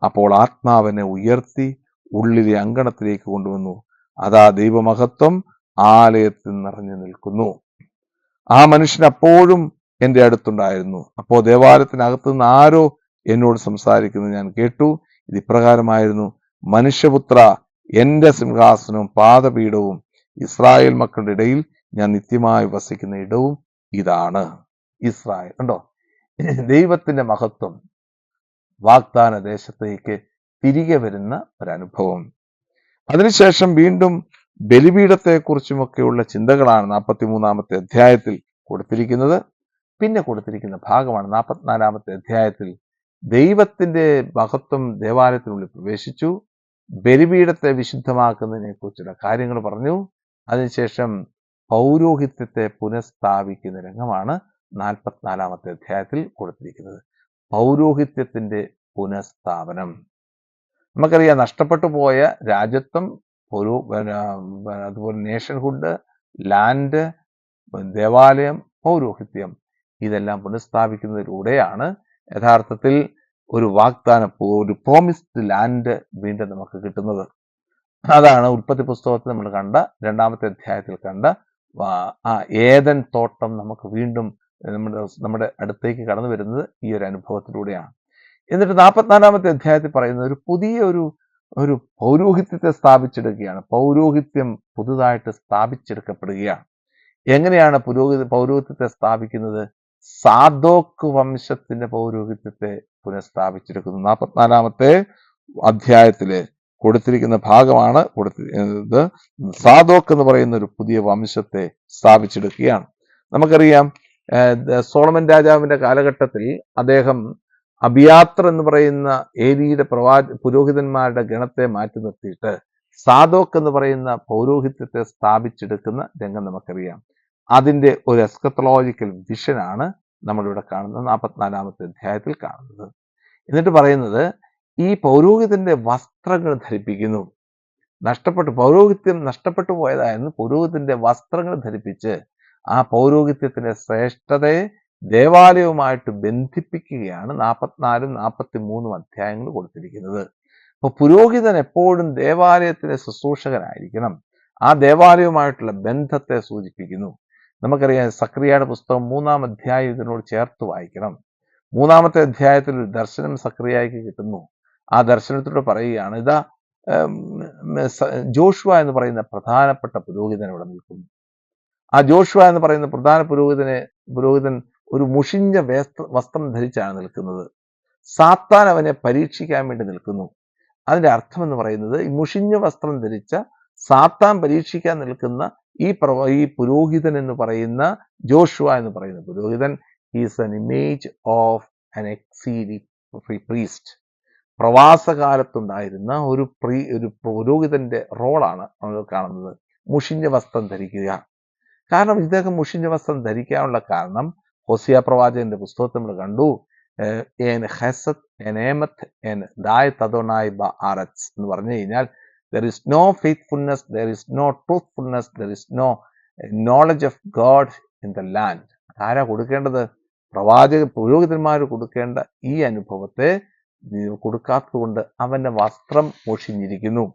അപ്പോൾ ആത്മാവിനെ ഉയർത്തി ഉള്ളിലെ അങ്കണത്തിലേക്ക് കൊണ്ടുവന്നു. അതാ ദൈവമഹത്വം ആലയത്തിൽ നിറഞ്ഞു നിൽക്കുന്നു. ആ മനുഷ്യൻ അപ്പോഴും എന്റെ അടുത്തുണ്ടായിരുന്നു. അപ്പോൾ ദേവാലയത്തിനകത്തു നിന്ന് ആരോ എന്നോട് സംസാരിക്കുന്നത് ഞാൻ കേട്ടു. ഇത് ഇപ്രകാരമായിരുന്നു: മനുഷ്യപുത്ര, എന്റെ സിംഹാസനവും പാദപീഠവും ഇസ്രായേൽ മക്കളുടെ ഇടയിൽ ഞാൻ നിത്യമായി വസിക്കുന്ന ഇടവും ഇതാണ്. ഇസ്രായേൽ. കണ്ടോ, ദൈവത്തിന്റെ മഹത്വം വാഗ്ദാന ദേശത്തേക്ക് തിരികെ വരുന്ന ഒരനുഭവം. അതിനുശേഷം വീണ്ടും ബലിപീഠത്തെക്കുറിച്ചുമൊക്കെയുള്ള ചിന്തകളാണ് 43 അധ്യായത്തിൽ കൊടുത്തിരിക്കുന്നത്. പിന്നെ കൊടുത്തിരിക്കുന്ന ഭാഗമാണ് 44 അധ്യായത്തിൽ ദൈവത്തിന്റെ മഹത്വം ദേവാലയത്തിനുള്ളിൽ പ്രവേശിച്ചു, ബലിപീഠത്തെ വിശുദ്ധമാക്കുന്നതിനെ കുറിച്ചുള്ള കാര്യങ്ങൾ പറഞ്ഞു. അതിനുശേഷം പൗരോഹിത്യത്തെ പുനഃസ്ഥാപിക്കുന്ന രംഗമാണ് 44 അധ്യായത്തിൽ കൊടുത്തിരിക്കുന്നത്. പൗരോഹിത്യത്തിന്റെ പുനഃസ്ഥാപനം. നമുക്കറിയാം, നഷ്ടപ്പെട്ടു പോയ രാജ്യത്വം, അതുപോലെ നേഷൻഹുഡ്, ലാൻഡ്, ദേവാലയം, പൗരോഹിത്യം, ഇതെല്ലാം പുനഃസ്ഥാപിക്കുന്നതിലൂടെയാണ് യഥാർത്ഥത്തിൽ ഒരു വാഗ്ദാനം, ഒരു പ്രോമിസ്ഡ് ലാൻഡ് വീണ്ടും നമുക്ക് കിട്ടുന്നത്. അതാണ് ഉൽപ്പത്തി പുസ്തകത്തിൽ നമ്മൾ കണ്ട 2 അധ്യായത്തിൽ കണ്ട ആ ഏദൻ തോട്ടം നമുക്ക് വീണ്ടും നമ്മുടെ അടുത്തേക്ക് കടന്നു വരുന്നത് ഈ ഒരു അനുഭവത്തിലൂടെയാണ്. എന്നിട്ട് 44 അധ്യായത്തിൽ പറയുന്നത് ഒരു പുതിയ ഒരു പൗരോഹിത്യത്തെ സ്ഥാപിച്ചെടുക്കുകയാണ്. പൗരോഹിത്യം പുതുതായിട്ട് സ്ഥാപിച്ചെടുക്കപ്പെടുകയാണ്. എങ്ങനെയാണ് പൗരോഹിത്യത്തെ സ്ഥാപിക്കുന്നത്? സാദോക്ക് വംശത്തിന്റെ പൗരോഹിത്യത്തെ പുനഃസ്ഥാപിച്ചെടുക്കുന്നു. 44 അധ്യായത്തില് കൊടുത്തിരിക്കുന്ന ഭാഗമാണ് കൊടുത്തിരിക്കുന്നത്. സാദോക്ക് എന്ന് പറയുന്ന ഒരു പുതിയ വംശത്തെ സ്ഥാപിച്ചെടുക്കുകയാണ്. നമുക്കറിയാം, സോളമൻ രാജാവിന്റെ കാലഘട്ടത്തിൽ അദ്ദേഹം അബിയാത്ര എന്ന് പറയുന്ന ഏലിയുടെ പുരോഹിതന്മാരുടെ ഗണത്തെ മാറ്റി നിർത്തിയിട്ട് സാദോക്ക് എന്ന് പറയുന്ന പൗരോഹിത്യത്തെ സ്ഥാപിച്ചെടുക്കുന്ന രംഗം നമുക്കറിയാം. അതിന്റെ ഒരു എസ്കത്തോളജിക്കൽ വിഷനാണ് നമ്മളിവിടെ കാണുന്നത്, 44 അധ്യായത്തിൽ കാണുന്നത്. എന്നിട്ട് പറയുന്നത്, ഈ പൗരോഹിതന്റെ വസ്ത്രങ്ങൾ ധരിപ്പിക്കുന്നു. പൗരോഹിത്യം നഷ്ടപ്പെട്ടു പോയതായിരുന്നു. പൗരോഹിത്യന്റെ വസ്ത്രങ്ങൾ ധരിപ്പിച്ച് ആ പൗരോഹിത്യത്തിന്റെ ശ്രേഷ്ഠതയെ ദേവാലയവുമായിട്ട് ബന്ധിപ്പിക്കുകയാണ് 44 43 അധ്യായങ്ങൾ കൊടുത്തിരിക്കുന്നത്. അപ്പൊ പുരോഹിതൻ എപ്പോഴും ദേവാലയത്തിലെ ശുശ്രൂഷകനായിരിക്കണം. ആ ദേവാലയവുമായിട്ടുള്ള ബന്ധത്തെ സൂചിപ്പിക്കുന്നു. നമുക്കറിയാം, സക്രിയയുടെ പുസ്തകം 3 അധ്യായം ഇതിനോട് ചേർത്ത് വായിക്കണം. 3 അധ്യായത്തിൽ ഒരു ദർശനം സക്രിയയ്ക്ക് കിട്ടുന്നു. ആ ദർശനത്തിലൂടെ പറയുകയാണ്, ഇതാ ജോഷുവ എന്ന് പറയുന്ന പ്രധാനപ്പെട്ട പുരോഹിതൻ ഇവിടെ നിൽക്കുന്നു. ആ ജോഷുവ എന്ന് പറയുന്ന പ്രധാന പുരോഹിതൻ ഒരു മുഷിഞ്ഞ വസ്ത്രം ധരിച്ചാണ് നിൽക്കുന്നത്. സാത്താൻ അവനെ പരീക്ഷിക്കാൻ വേണ്ടി നിൽക്കുന്നു. അതിന്റെ അർത്ഥം എന്ന് പറയുന്നത്, ഈ മുഷിഞ്ഞ വസ്ത്രം ധരിച്ച സാത്താൻ പരീക്ഷിക്കാൻ നിൽക്കുന്ന ഈ പുരോഹിതൻ എന്ന് പറയുന്ന ജോഷുവ എന്ന് പറയുന്ന പുരോഹിതൻ is an image of an exceeding priest. പ്രവാസകാലത്തുണ്ടായിരുന്ന ഒരു പുരോഹിതന്റെ റോളാണ് നമ്മൾ കാണുന്നത്, മുഷിഞ്ഞ വസ്ത്രം ധരിക്കുക. കാരണം ഇദ്ദേഹം മുഷിഞ്ഞ വസ്ത്രം ധരിക്കാനുള്ള കാരണം ഹോസിയ പ്രവാചകന്റെ പുസ്തകത്തിൽ നമ്മൾ കണ്ടു, എന്ന് പറഞ്ഞു കഴിഞ്ഞാൽ there is no faithfulness, there is no truthfulness, there is no knowledge of God in the land. ആരാ കൊടുക്കേണ്ടത്? പുരോഹിതന്മാർ കൊടുക്കേണ്ട ഈ അനുഭവത്തെ കൊടുക്കാത്തത് കൊണ്ട് അവന്റെ വസ്ത്രം മുഷിഞ്ഞിരിക്കുന്നു.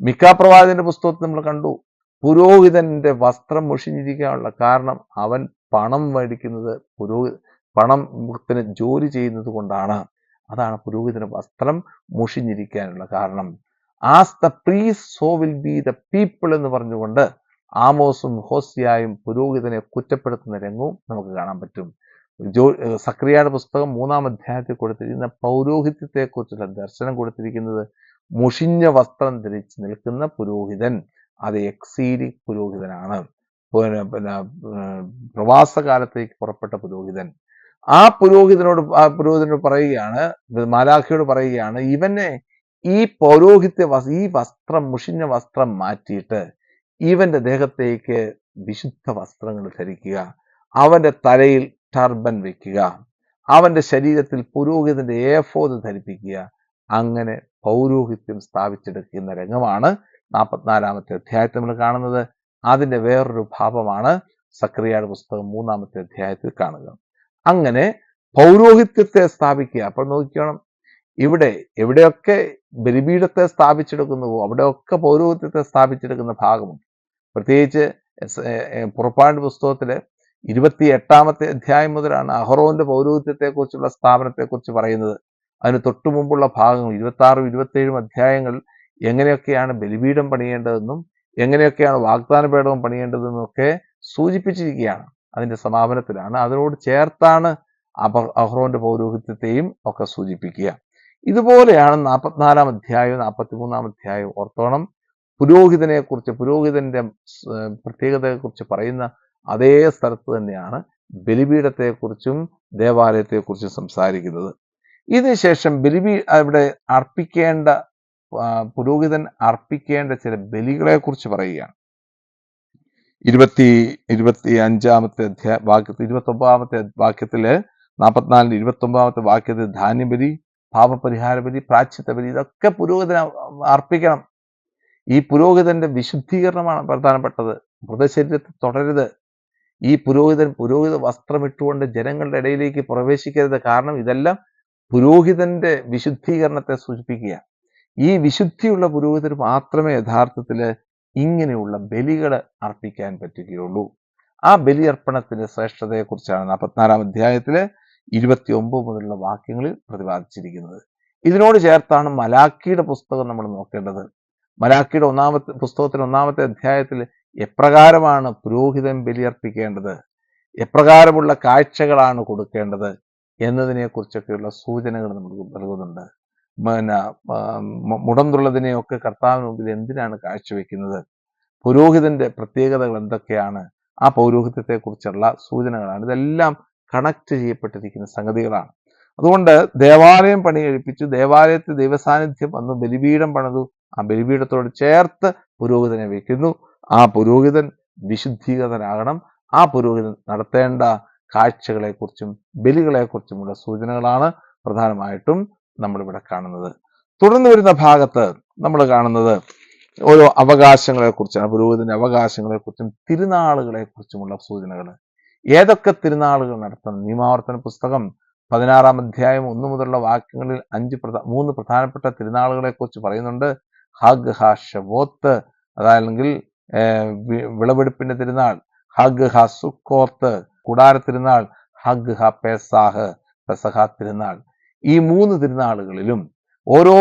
മിക്ക പ്രവാചകന്റെ പുസ്തകത്തിൽ നമ്മൾ കണ്ടു, പുരോഹിതന്റെ വസ്ത്രം മുഷിഞ്ഞിരിക്കാനുള്ള കാരണം അവൻ പണം മേടിക്കുന്നത്, പണത്തിന് ജോലി ചെയ്യുന്നത് കൊണ്ടാണ്. അതാണ് പുരോഹിതന്റെ വസ്ത്രം മുഷിഞ്ഞിരിക്കാനുള്ള കാരണം. As the priest so will be the people എന്ന് പറഞ്ഞുകൊണ്ട് ആമോസും ഹോസിയായും പുരോഹിതനെ കുറ്റപ്പെടുത്തുന്ന രംഗവും നമുക്ക് കാണാൻ പറ്റും. സക്രിയയുടെ പുസ്തകം 3 അധ്യായത്തിൽ കൊടുത്തിരിക്കുന്ന പൗരോഹിത്യത്തെ കുറിച്ചുള്ള ദർശനം കൊടുത്തിരിക്കുന്നത്, മുഷിഞ്ഞ വസ്ത്രം ധരിച്ച് നിൽക്കുന്ന പുരോഹിതൻ അത് എക്സീഡിങ് പുരോഹിതനാണ്. പ്രവാസകാലത്തേക്ക് പുറപ്പെട്ട പുരോഹിതൻ. ആ പുരോഹിതനോട് പറയുകയാണ്, മാലാഖയോട് പറയുകയാണ്, ഇവനെ ഈ ഈ വസ്ത്രം, മുഷിഞ്ഞ വസ്ത്രം മാറ്റിയിട്ട് ഇവന്റെ ദേഹത്തേക്ക് വിശുദ്ധ വസ്ത്രങ്ങൾ ധരിക്കുക, അവന്റെ തലയിൽ ടർബൻ വെക്കുക, അവന്റെ ശരീരത്തിൽ പുരോഹിതന്റെ ഏഫോദ് ധരിപ്പിക്കുക. അങ്ങനെ പൗരോഹിത്യം സ്ഥാപിച്ചെടുക്കുന്ന രംഗമാണ് 44-ാമത്തെ അധ്യായത്തിൽ നമ്മൾ കാണുന്നത്. അതിന്റെ വേറൊരു ഭാവമാണ് സക്രിയയുടെ പുസ്തകം 3-ാമത്തെ അധ്യായത്തിൽ കാണുക. അങ്ങനെ പൗരോഹിത്യത്തെ സ്ഥാപിക്കുക. അപ്പോൾ നോക്കിക്കണം, എവിടെയൊക്കെ ബലിപീഠത്തെ സ്ഥാപിച്ചെടുക്കുന്നുവോ അവിടെയൊക്കെ പൗരോഹിത്യത്തെ സ്ഥാപിച്ചെടുക്കുന്ന ഭാഗമുണ്ട്. പ്രത്യേകിച്ച് പുറപ്പാടിന്റെ പുസ്തകത്തില് 28-ാമത്തെ അധ്യായം മുതലാണ് അഹറോന്റെ പൗരോഹിത്യത്തെക്കുറിച്ചുള്ള സ്ഥാപനത്തെക്കുറിച്ച് പറയുന്നത്. അതിന് തൊട്ടു മുമ്പുള്ള ഭാഗങ്ങൾ 26-ഉം 27-ഉം അധ്യായങ്ങൾ എങ്ങനെയൊക്കെയാണ് ബലിപീഠം പണിയേണ്ടതെന്നും എങ്ങനെയൊക്കെയാണ് വാഗ്ദാന പേടകം പണിയേണ്ടതെന്നും ഒക്കെ സൂചിപ്പിച്ചിരിക്കുകയാണ്. അതിന്റെ സമാപനത്തിലാണ്. അതിനോട് ചേർത്താണ് അഹ്റോന്റെ പൗരോഹിത്യത്തെയും ഒക്കെ സൂചിപ്പിക്കുക. ഇതുപോലെയാണ് 44-ാം അധ്യായവും 43-ാം അധ്യായവും. ഓർത്തോണം, പുരോഹിതന്റെ പ്രത്യേകതയെക്കുറിച്ച് പറയുന്ന അതേ സ്ഥലത്ത് തന്നെയാണ് ബലിപീഠത്തെക്കുറിച്ചും ദേവാലയത്തെക്കുറിച്ചും സംസാരിക്കുന്നത്. ഇതിനുശേഷം അവിടെ പുരോഹിതൻ അർപ്പിക്കേണ്ട ചില ബലികളെ കുറിച്ച് പറയുകയാണ്. 25-ാമത്തെ വാക്യത്തിൽ 29-ാമത്തെ വാക്യത്തില് 44-ന്റെ 29-ാമത്തെ വാക്യത്തിൽ ധാന്യബലി, പാപപരിഹാര ബലി, പ്രായശ്ചിത്ത ബലി, ഇതൊക്കെ പുരോഹിതൻ അർപ്പിക്കണം. ഈ പുരോഹിതന്റെ വിശുദ്ധീകരണമാണ് പ്രധാനപ്പെട്ടത്. മൃതശരീരത്തിൽ തുടരുത്. ഈ പുരോഹിത വസ്ത്രം ഇട്ടുകൊണ്ട് ജനങ്ങളുടെ ഇടയിലേക്ക് പ്രവേശിക്കരുത്. കാരണം ഇതെല്ലാം പുരോഹിതന്റെ വിശുദ്ധീകരണത്തെ സൂചിപ്പിക്കുക. ഈ വിശുദ്ധിയുള്ള പുരോഹിതർ മാത്രമേ യഥാർത്ഥത്തില് ഇങ്ങനെയുള്ള ബലികൾ അർപ്പിക്കാൻ പറ്റുകയുള്ളൂ. ആ ബലിയർപ്പണത്തിന്റെ ശ്രേഷ്ഠതയെക്കുറിച്ചാണ് 44-ാം അധ്യായത്തില് 29 മുതലുള്ള വാക്യങ്ങളിൽ പ്രതിപാദിച്ചിരിക്കുന്നത്. ഇതിനോട് ചേർത്താണ് മലാക്കിയുടെ പുസ്തകം നമ്മൾ നോക്കേണ്ടത്. മലാക്കിയുടെ പുസ്തകത്തിൽ 1-ാമത്തെ അധ്യായത്തിൽ എപ്രകാരമാണ് പുരോഹിതൻ ബലിയർപ്പിക്കേണ്ടത്, എപ്രകാരമുള്ള കാഴ്ചകളാണ് കൊടുക്കേണ്ടത് എന്നതിനെക്കുറിച്ചൊക്കെയുള്ള സൂചനകൾ നമുക്ക് നൽകുന്നുണ്ട്. മുടന്തുള്ളതിനെയൊക്കെ കർത്താവിന് മുമ്പിൽ എന്തിനാണ് കാഴ്ചവെക്കുന്നത്, പുരോഹിതന്റെ പ്രത്യേകതകൾ എന്തൊക്കെയാണ്, ആ പൗരോഹിത്യത്തെക്കുറിച്ചുള്ള സൂചനകളാണ്. ഇതെല്ലാം കണക്ട് ചെയ്യപ്പെട്ടിരിക്കുന്ന സംഗതികളാണ്. അതുകൊണ്ട് ദേവാലയം പണി കഴിപ്പിച്ചു, ദേവാലയത്തിൽ ദൈവസാന്നിധ്യം വന്നു, ബലിപീഠം പണിതു, ആ ബലിപീഠത്തോട് ചേർത്ത് പുരോഹിതനെ വെക്കുന്നു. ആ പുരോഹിതൻ വിശുദ്ധീകൃതനാകണം. ആ പുരോഹിതൻ നടത്തേണ്ട കാഴ്ചകളെക്കുറിച്ചും ബലികളെക്കുറിച്ചുമുള്ള സൂചനകളാണ് പ്രധാനമായിട്ടും നമ്മളിവിടെ കാണുന്നത്. തുടർന്ന് വരുന്ന ഭാഗത്ത് നമ്മൾ കാണുന്നത് ഓരോ അവകാശങ്ങളെക്കുറിച്ചാണ്. പുരോഹിതന്റെ അവകാശങ്ങളെക്കുറിച്ചും തിരുനാളുകളെക്കുറിച്ചുമുള്ള സൂചനകൾ. ഏതൊക്കെ തിരുനാളുകൾ നടത്തണം? നിയമാവർത്തന പുസ്തകം 16-ാം അധ്യായം 1 മുതലുള്ള വാക്യങ്ങളിൽ 3 പ്രധാനപ്പെട്ട തിരുനാളുകളെക്കുറിച്ച് പറയുന്നുണ്ട്. ഹഗ് ഹ ഷവോത്ത്, അതല്ലെങ്കിൽ വിളവെടുപ്പിന്റെ തിരുനാൾ, ഹഗ് ഹ സുക്കോത്ത് കൂടാര തിരുനാൾ, ഹഗ് ഹ പെസഹ തിരുനാൾ. ഈ 3 തിരുനാളുകളിലും ഓരോ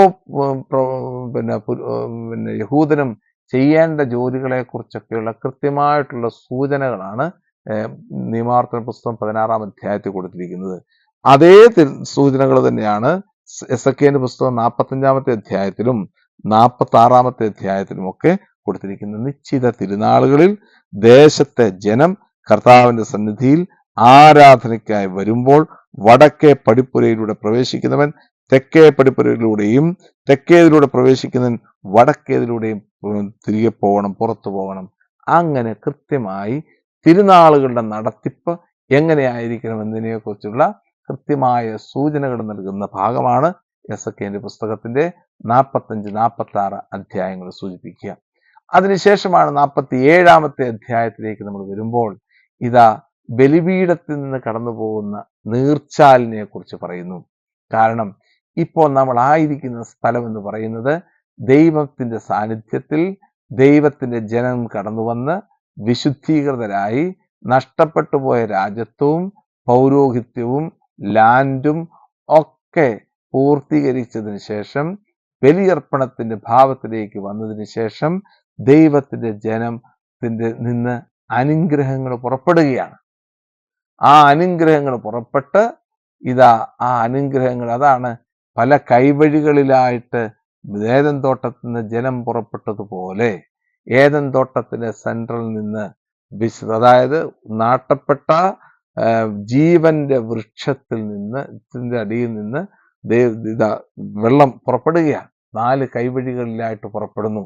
യഹൂദനും ചെയ്യേണ്ട ജോലികളെ കുറിച്ചൊക്കെയുള്ള കൃത്യമായിട്ടുള്ള സൂചനകളാണ് നിയമാവർത്തന പുസ്തകം 16-ാം അധ്യായത്തിൽ കൊടുത്തിരിക്കുന്നത്. അതേ സൂചനകൾ തന്നെയാണ് എസെക്കിയേലിന്റെ പുസ്തകം 45-ാമത്തെ അധ്യായത്തിലും 46-ാമത്തെ അധ്യായത്തിലും ഒക്കെ കൊടുത്തിരിക്കുന്നത്. നിശ്ചിത തിരുനാളുകളിൽ ദേശത്തെ ജനം കർത്താവിന്റെ സന്നിധിയിൽ ആരാധനയ്ക്കായി വരുമ്പോൾ വടക്കേ പടിപ്പുരയിലൂടെ പ്രവേശിക്കുന്നവൻ തെക്കേ പടിപ്പുരയിലൂടെയും തെക്കേതിലൂടെ പ്രവേശിക്കുന്നവൻ വടക്കേതിലൂടെയും തിരികെ പോകണം, പുറത്തു പോകണം. അങ്ങനെ കൃത്യമായി തിരുനാളുകളുടെ നടത്തിപ്പ് എങ്ങനെയായിരിക്കണം എന്നതിനെക്കുറിച്ചുള്ള കൃത്യമായ സൂചനകൾ നൽകുന്ന ഭാഗമാണ് എസെക്കിയേലിന്റെ പുസ്തകത്തിന്റെ 45-46 അധ്യായങ്ങൾ സൂചിപ്പിക്കുക. അതിനുശേഷമാണ് 47-ാമത്തെ അധ്യായത്തിലേക്ക് നമ്മൾ വരുമ്പോൾ ഇതാ ബലിപീഠത്തിൽ നിന്ന് കടന്നു പോകുന്ന നീർച്ചാലിനെ കുറിച്ച് പറയുന്നു. കാരണം ഇപ്പോൾ നമ്മൾ ആയിരിക്കുന്ന സ്ഥലം എന്ന് പറയുന്നത് ദൈവത്തിന്റെ സാന്നിധ്യത്തിൽ ദൈവത്തിന്റെ ജനം കടന്നു വന്ന് വിശുദ്ധീകൃതരായി നഷ്ടപ്പെട്ടു പോയ രാജ്യത്വവും പൗരോഹിത്യവും ലാൻഡും ഒക്കെ പൂർത്തീകരിച്ചതിന് ശേഷം ബലിയർപ്പണത്തിന്റെ ഭാവത്തിലേക്ക് വന്നതിന് ശേഷം ദൈവത്തിന്റെ ജനത്തിന്റെ നിന്ന് അനുഗ്രഹങ്ങൾ പുറപ്പെടുകയാണ്. ആ അനുഗ്രഹങ്ങൾ പുറപ്പെട്ട് ഇതാ ആ അനുഗ്രഹങ്ങൾ, അതാണ് പല കൈവഴികളിലായിട്ട് ഏദൻ തോട്ടത്തിൽ നിന്ന് ജലം പുറപ്പെട്ടതുപോലെ ഏദൻ തോട്ടത്തിന്റെ സെൻട്രൽ നിന്ന് അതായത് നാട്ടപ്പെട്ട ജീവന്റെ വൃക്ഷത്തിൽ നിന്ന് അടിയിൽ നിന്ന് വെള്ളം പുറപ്പെടുകയാണ്. 4 കൈവഴികളിലായിട്ട് പുറപ്പെടുന്നു.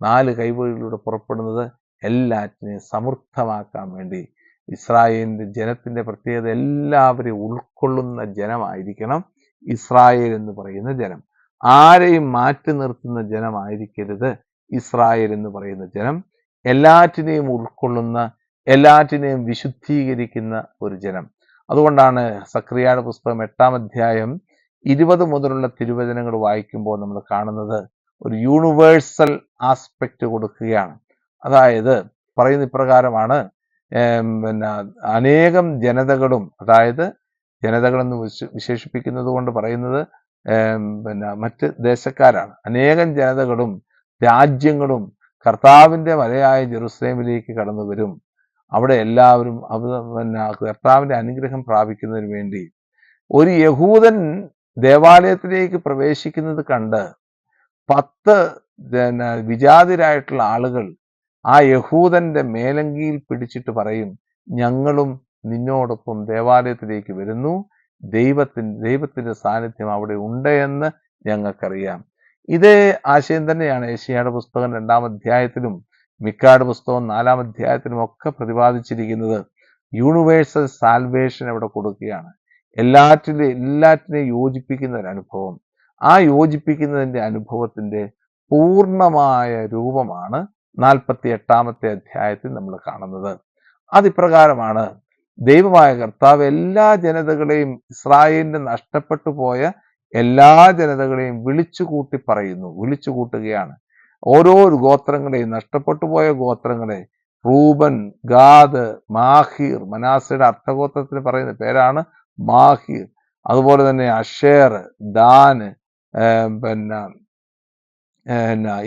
4 കൈവഴികളിലൂടെ പുറപ്പെടുന്നത് എല്ലാറ്റിനെയും സമൃദ്ധമാക്കാൻ വേണ്ടി. ഇസ്രായേലിന്റെ ജനത്തിന്റെ പ്രത്യേകത എല്ലാവരെയും ഉൾക്കൊള്ളുന്ന ജനമായിരിക്കണം ഇസ്രായേൽ എന്ന് പറയുന്ന ജനം. ആരെയും മാറ്റി നിർത്തുന്ന ജനമായിരിക്കരുത് ഇസ്രായേൽ എന്ന് പറയുന്ന ജനം. എല്ലാറ്റിനെയും ഉൾക്കൊള്ളുന്ന, എല്ലാറ്റിനെയും വിശുദ്ധീകരിക്കുന്ന ഒരു ജനം. അതുകൊണ്ടാണ് സക്രിയയുടെ പുസ്തകം 8-ാം അധ്യായം 20 മുതലുള്ള തിരുവചനങ്ങൾ വായിക്കുമ്പോൾ നമ്മൾ കാണുന്നത് ഒരു യൂണിവേഴ്സൽ ആസ്പെക്റ്റ് കൊടുക്കുകയാണ്. അതായത് പറയുന്ന ഇപ്രകാരമാണ്, അനേകം ജനതകളും, അതായത് ജനതകളെന്ന് വിശേഷിപ്പിക്കുന്നത് കൊണ്ട് പറയുന്നത് മറ്റ് ദേശക്കാരാണ്. അനേകം ജനതകളും രാജ്യങ്ങളും കർത്താവിന്റെ മലയായ ജെറുസലേമിലേക്ക് കടന്നു വരും. അവിടെ എല്ലാവരും കർത്താവിന്റെ അനുഗ്രഹം പ്രാപിക്കുന്നതിന് വേണ്ടി ഒരു യഹൂദൻ ദേവാലയത്തിലേക്ക് പ്രവേശിക്കുന്നത് കണ്ട് 10 വിജാതിരായിട്ടുള്ള ആളുകൾ ആ യഹൂദന്റെ മേലങ്കിയിൽ പിടിച്ചിട്ട് പറയും, ഞങ്ങളും നിന്നോടൊപ്പം ദേവാലയത്തിലേക്ക് വരുന്നു, ദൈവത്തിന്റെ സാന്നിധ്യം അവിടെ ഉണ്ട് എന്ന് ഞങ്ങൾക്കറിയാം. ഇതേ ആശയം തന്നെയാണ് യെശയ്യായുടെ പുസ്തകം 2-ാം അധ്യായത്തിലും മിക്കായുടെ പുസ്തകം 4-ാം അധ്യായത്തിലും ഒക്കെ പ്രതിപാദിച്ചിരിക്കുന്നത്. യൂണിവേഴ്സൽ സാൽവേഷൻ അവിടെ കൊടുക്കുകയാണ്. എല്ലാറ്റിനെയും യോജിപ്പിക്കുന്ന ഒരു അനുഭവം. ആ യോജിപ്പിക്കുന്നതിന്റെ അനുഭവത്തിന്റെ പൂർണ്ണമായ രൂപമാണ് 48-ാമത്തെ അധ്യായത്തിൽ നമ്മൾ കാണുന്നത്. അതിപ്രകാരമാണ് ദൈവമായ കർത്താവ് എല്ലാ ജനതകളെയും, ഇസ്രായേലിന്റെ നഷ്ടപ്പെട്ടു പോയ എല്ലാ ജനതകളെയും വിളിച്ചു കൂട്ടുകയാണ്. ഓരോ ഗോത്രങ്ങളെയും, നഷ്ടപ്പെട്ടു പോയ ഗോത്രങ്ങളെ, റൂബൻ, ഗാദ്, മാഹീർ, മനാസയുടെ അർത്ഥഗോത്രത്തിന് പറയുന്ന പേരാണ് മാഹീർ. അതുപോലെ തന്നെ Asher, than,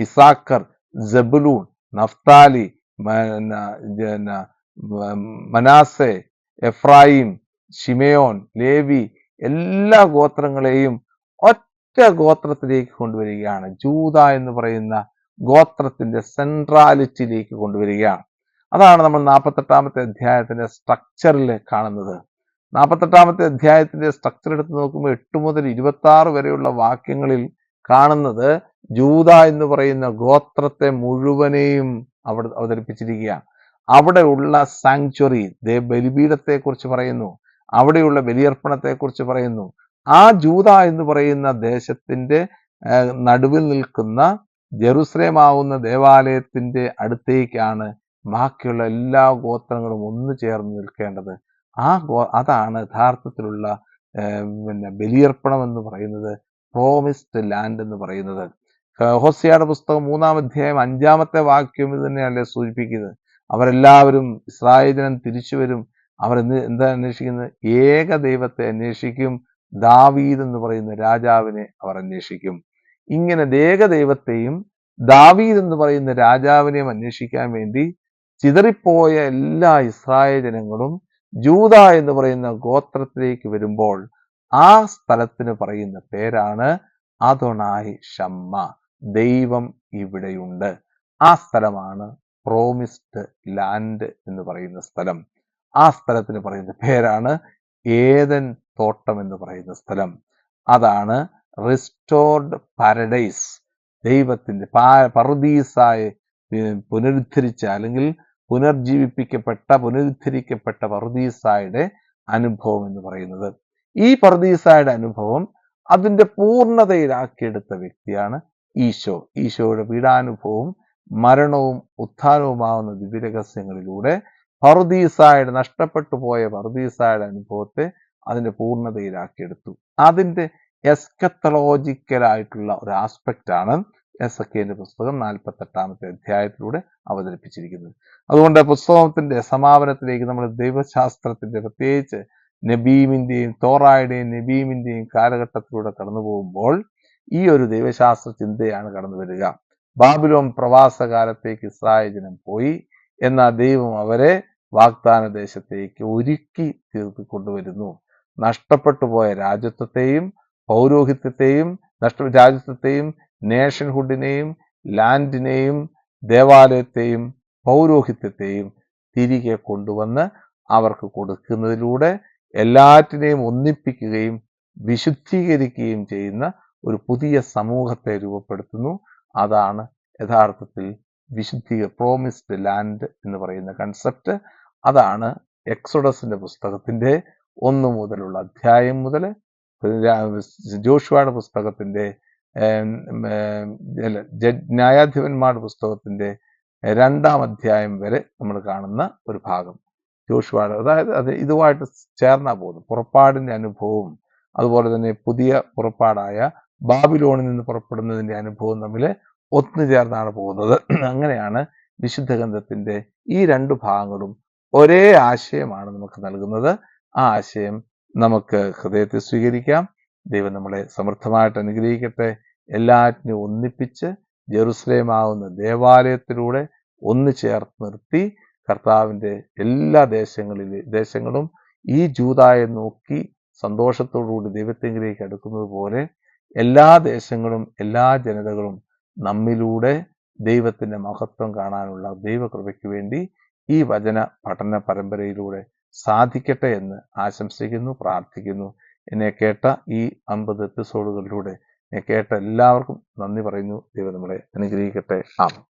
Issachar, Zebulun, Naphtali, Manasseh, Ephraim, ശിമയോൻ, Levi, എല്ലാ ഗോത്രങ്ങളെയും ഒറ്റ ഗോത്രത്തിലേക്ക് കൊണ്ടുവരികയാണ്. ജൂദ എന്ന് പറയുന്ന ഗോത്രത്തിന്റെ സെൻട്രാലിറ്റിയിലേക്ക് കൊണ്ടുവരികയാണ്. അതാണ് നമ്മൾ 48-ാമത്തെ അധ്യായത്തിന്റെ സ്ട്രക്ചറിൽ കാണുന്നത്. 48-ാമത്തെ അധ്യായത്തിന്റെ സ്ട്രക്ചർ എടുത്ത് നോക്കുമ്പോൾ 8 മുതൽ 26 വരെയുള്ള വാക്യങ്ങളിൽ കാണുന്നത് ജൂദ എന്ന് പറയുന്ന ഗോത്രത്തെ മുഴുവനെയും അവിടെ അവതരിപ്പിച്ചിരിക്കുകയാണ്. അവിടെയുള്ള സാങ്ച്വറി, ബലിപീഠത്തെ കുറിച്ച് പറയുന്നു, അവിടെയുള്ള ബലിയർപ്പണത്തെ കുറിച്ച് പറയുന്നു. ആ ജൂദ എന്ന് പറയുന്ന ദേശത്തിന്റെ നടുവിൽ നിൽക്കുന്ന ജെറുസലേമാവുന്ന ദേവാലയത്തിന്റെ അടുത്തേക്കാണ് ബാക്കിയുള്ള എല്ലാ ഗോത്രങ്ങളും ഒന്നു ചേർന്ന് നിൽക്കേണ്ടത്. അതാണ് യഥാർത്ഥത്തിലുള്ള ബലിയർപ്പണം എന്ന് പറയുന്നത്, പ്രോമിസ്ഡ് ലാൻഡ് എന്ന് പറയുന്നത്. ഹോശേയയുടെ പുസ്തകം 3-ാം അധ്യായം 5-ാമത്തെ വാക്യം ഇത് തന്നെയല്ലേ സൂചിപ്പിക്കുന്നത്. അവരെല്ലാവരും, ഇസ്രായേൽ ജനം തിരിച്ചു വരും. അവർ എന്താ അന്വേഷിക്കുന്നത്? ഏക ദൈവത്തെ അന്വേഷിക്കും. ദാവീദ് എന്ന് പറയുന്ന രാജാവിനെ അവർ അന്വേഷിക്കും. ഇങ്ങനെ ഏക ദൈവത്തെയും ദാവീദ് എന്ന് പറയുന്ന രാജാവിനെയും അന്വേഷിക്കാൻ വേണ്ടി ചിതറിപ്പോയ എല്ലാ ഇസ്രായേൽ ജനങ്ങളും ജൂദ എന്ന് പറയുന്ന ഗോത്രത്തിലേക്ക് വരുമ്പോൾ ആ സ്ഥലത്തിന് പറയുന്ന പേരാണ് അദോണായി ഷമ്മ, ദൈവം ഇവിടെയുണ്ട്. ആ സ്ഥലമാണ് പ്രോമിസ്ഡ് ലാൻഡ് എന്ന് പറയുന്ന സ്ഥലം. ആ സ്ഥലത്തിന് പറയുന്ന പേരാണ് ഏദൻ തോട്ടം എന്ന് പറയുന്ന സ്ഥലം. അതാണ് റിസ്റ്റോർഡ് പാരഡൈസ്, ദൈവത്തിന്റെ പറുദീസായെ പുനരുദ്ധരിച്ച, അല്ലെങ്കിൽ പുനരുദ്ധരിക്കപ്പെട്ട പറുദീസായുടെ അനുഭവം എന്ന് പറയുന്നത്. ഈ പറുദീസായുടെ അനുഭവം അതിന്റെ പൂർണ്ണതയിലാക്കിയെടുത്ത വ്യക്തിയാണ് ഈശോ. ഈശോയുടെ പീഡാനുഭവവും മരണവും ഉത്ഥാനവുമാവുന്ന ദിവ്യരഹസ്യങ്ങളിലൂടെ പറുദീസായുടെ, നഷ്ടപ്പെട്ടു പോയ പറുദീസായുടെ അനുഭവത്തെ അതിന്റെ പൂർണ്ണതയിലാക്കിയെടുത്തു. അതിന്റെ എസ്കത്തലോജിക്കലായിട്ടുള്ള ഒരു ആസ്പെക്റ്റാണ് എസെക്കിയേലിന്റെ പുസ്തകം 48-ാമത്തെ അധ്യായത്തിലൂടെ അവതരിപ്പിച്ചിരിക്കുന്നത്. അതുകൊണ്ട് പുസ്തകത്തിന്റെ സമാപനത്തിലേക്ക് നമ്മൾ ദൈവശാസ്ത്രത്തിന്റെ, പ്രത്യേകിച്ച് നബീമിന്റെയും തോറായുടെയും നബീമിന്റെയും കാലഘട്ടത്തിലൂടെ കടന്നു പോകുമ്പോൾ ഈ ഒരു ദൈവശാസ്ത്ര ചിന്തയാണ് കടന്നു വരിക. ബാബിലോൺ പ്രവാസകാലത്തേക്ക് ഇസ്രായേൽ ജനം പോയി, എന്നാൽ ദൈവം അവരെ വാഗ്ദാന ദേശത്തേക്ക് ഒരുക്കി തീർത്തി കൊണ്ടുവരുന്നു. നഷ്ടപ്പെട്ടു പോയ രാജ്യത്വത്തെയും പൗരോഹിത്യത്തെയും, രാജ്യത്വത്തെയും, നേഷൻഹുഡിനെയും, ലാൻഡിനെയും, ദേവാലയത്തെയും, പൗരോഹിത്യത്തെയും തിരികെ കൊണ്ടുവന്ന് അവർക്ക് കൊടുക്കുന്നതിലൂടെ എല്ലാറ്റിനെയും ഒന്നിപ്പിക്കുകയും വിശുദ്ധീകരിക്കുകയും ചെയ്യുന്ന ഒരു പുതിയ സമൂഹത്തെ രൂപപ്പെടുത്തുന്നു. അതാണ് യഥാർത്ഥത്തിൽ പ്രോമിസ്ഡ് ലാൻഡ് എന്ന് പറയുന്ന കൺസെപ്റ്റ്. അതാണ് എക്സോഡസിന്റെ പുസ്തകത്തിന്റെ 1 മുതലുള്ള അധ്യായം മുതൽ ജോഷുവയുടെ പുസ്തകത്തിന്റെ ന്യായാധിപന്മാരുടെ പുസ്തകത്തിന്റെ 2-ാം അധ്യായം വരെ നമ്മൾ കാണുന്ന ഒരു ഭാഗം. ജോഷുവയുടെ, അതായത് അത് ഇതുമായിട്ട് ചേർന്നാ പോകുന്നു. പുറപ്പാടിന്റെ അനുഭവവും അതുപോലെ തന്നെ പുതിയ പുറപ്പാടായ ബാബിലോണിൽ നിന്ന് പുറപ്പെടുന്നതിന്റെ അനുഭവം തമ്മിൽ ഒത്തുചേർന്നാണ് പോകുന്നത്. അങ്ങനെയാണ് വിശുദ്ധ ഗ്രന്ഥത്തിന്റെ ഈ 2 ഭാഗങ്ങളും ഒരേ ആശയമാണ് നമുക്ക് നൽകുന്നത്. ആ ആശയം നമുക്ക് ഹൃദയത്തിൽ സ്വീകരിക്കാം. ദൈവം നമ്മളെ സമൃദ്ധമായിട്ട് അനുഗ്രഹിക്കട്ടെ. എല്ലാറ്റിനെയും ഒന്നിപ്പിച്ച് ജെറുസലേമാവുന്ന ദേവാലയത്തിലൂടെ ഒന്ന് ചേർത്ത് നിർത്തി കർത്താവിൻ്റെ എല്ലാ ദേശങ്ങളും ഈ ജൂദായെ നോക്കി സന്തോഷത്തോടുകൂടി ദൈവത്തെങ്കിലേക്ക് അടുക്കുന്നത് പോലെ എല്ലാ ദേശങ്ങളും എല്ലാ ജനതകളും നമ്മിലൂടെ ദൈവത്തിൻ്റെ മഹത്വം കാണാനുള്ള ദൈവകൃപയ്ക്ക് വേണ്ടി ഈ വചന പഠന പരമ്പരയിലൂടെ സാധിക്കട്ടെ എന്ന് ആശംസിക്കുന്നു, പ്രാർത്ഥിക്കുന്നു. എന്നെ കേട്ട ഈ 50 എപ്പിസോഡുകളിലൂടെ എന്നെ കേട്ട എല്ലാവർക്കും നന്ദി പറയുന്നു. ദൈവം നമ്മളെ അനുഗ്രഹിക്കട്ടെ. ആമേൻ.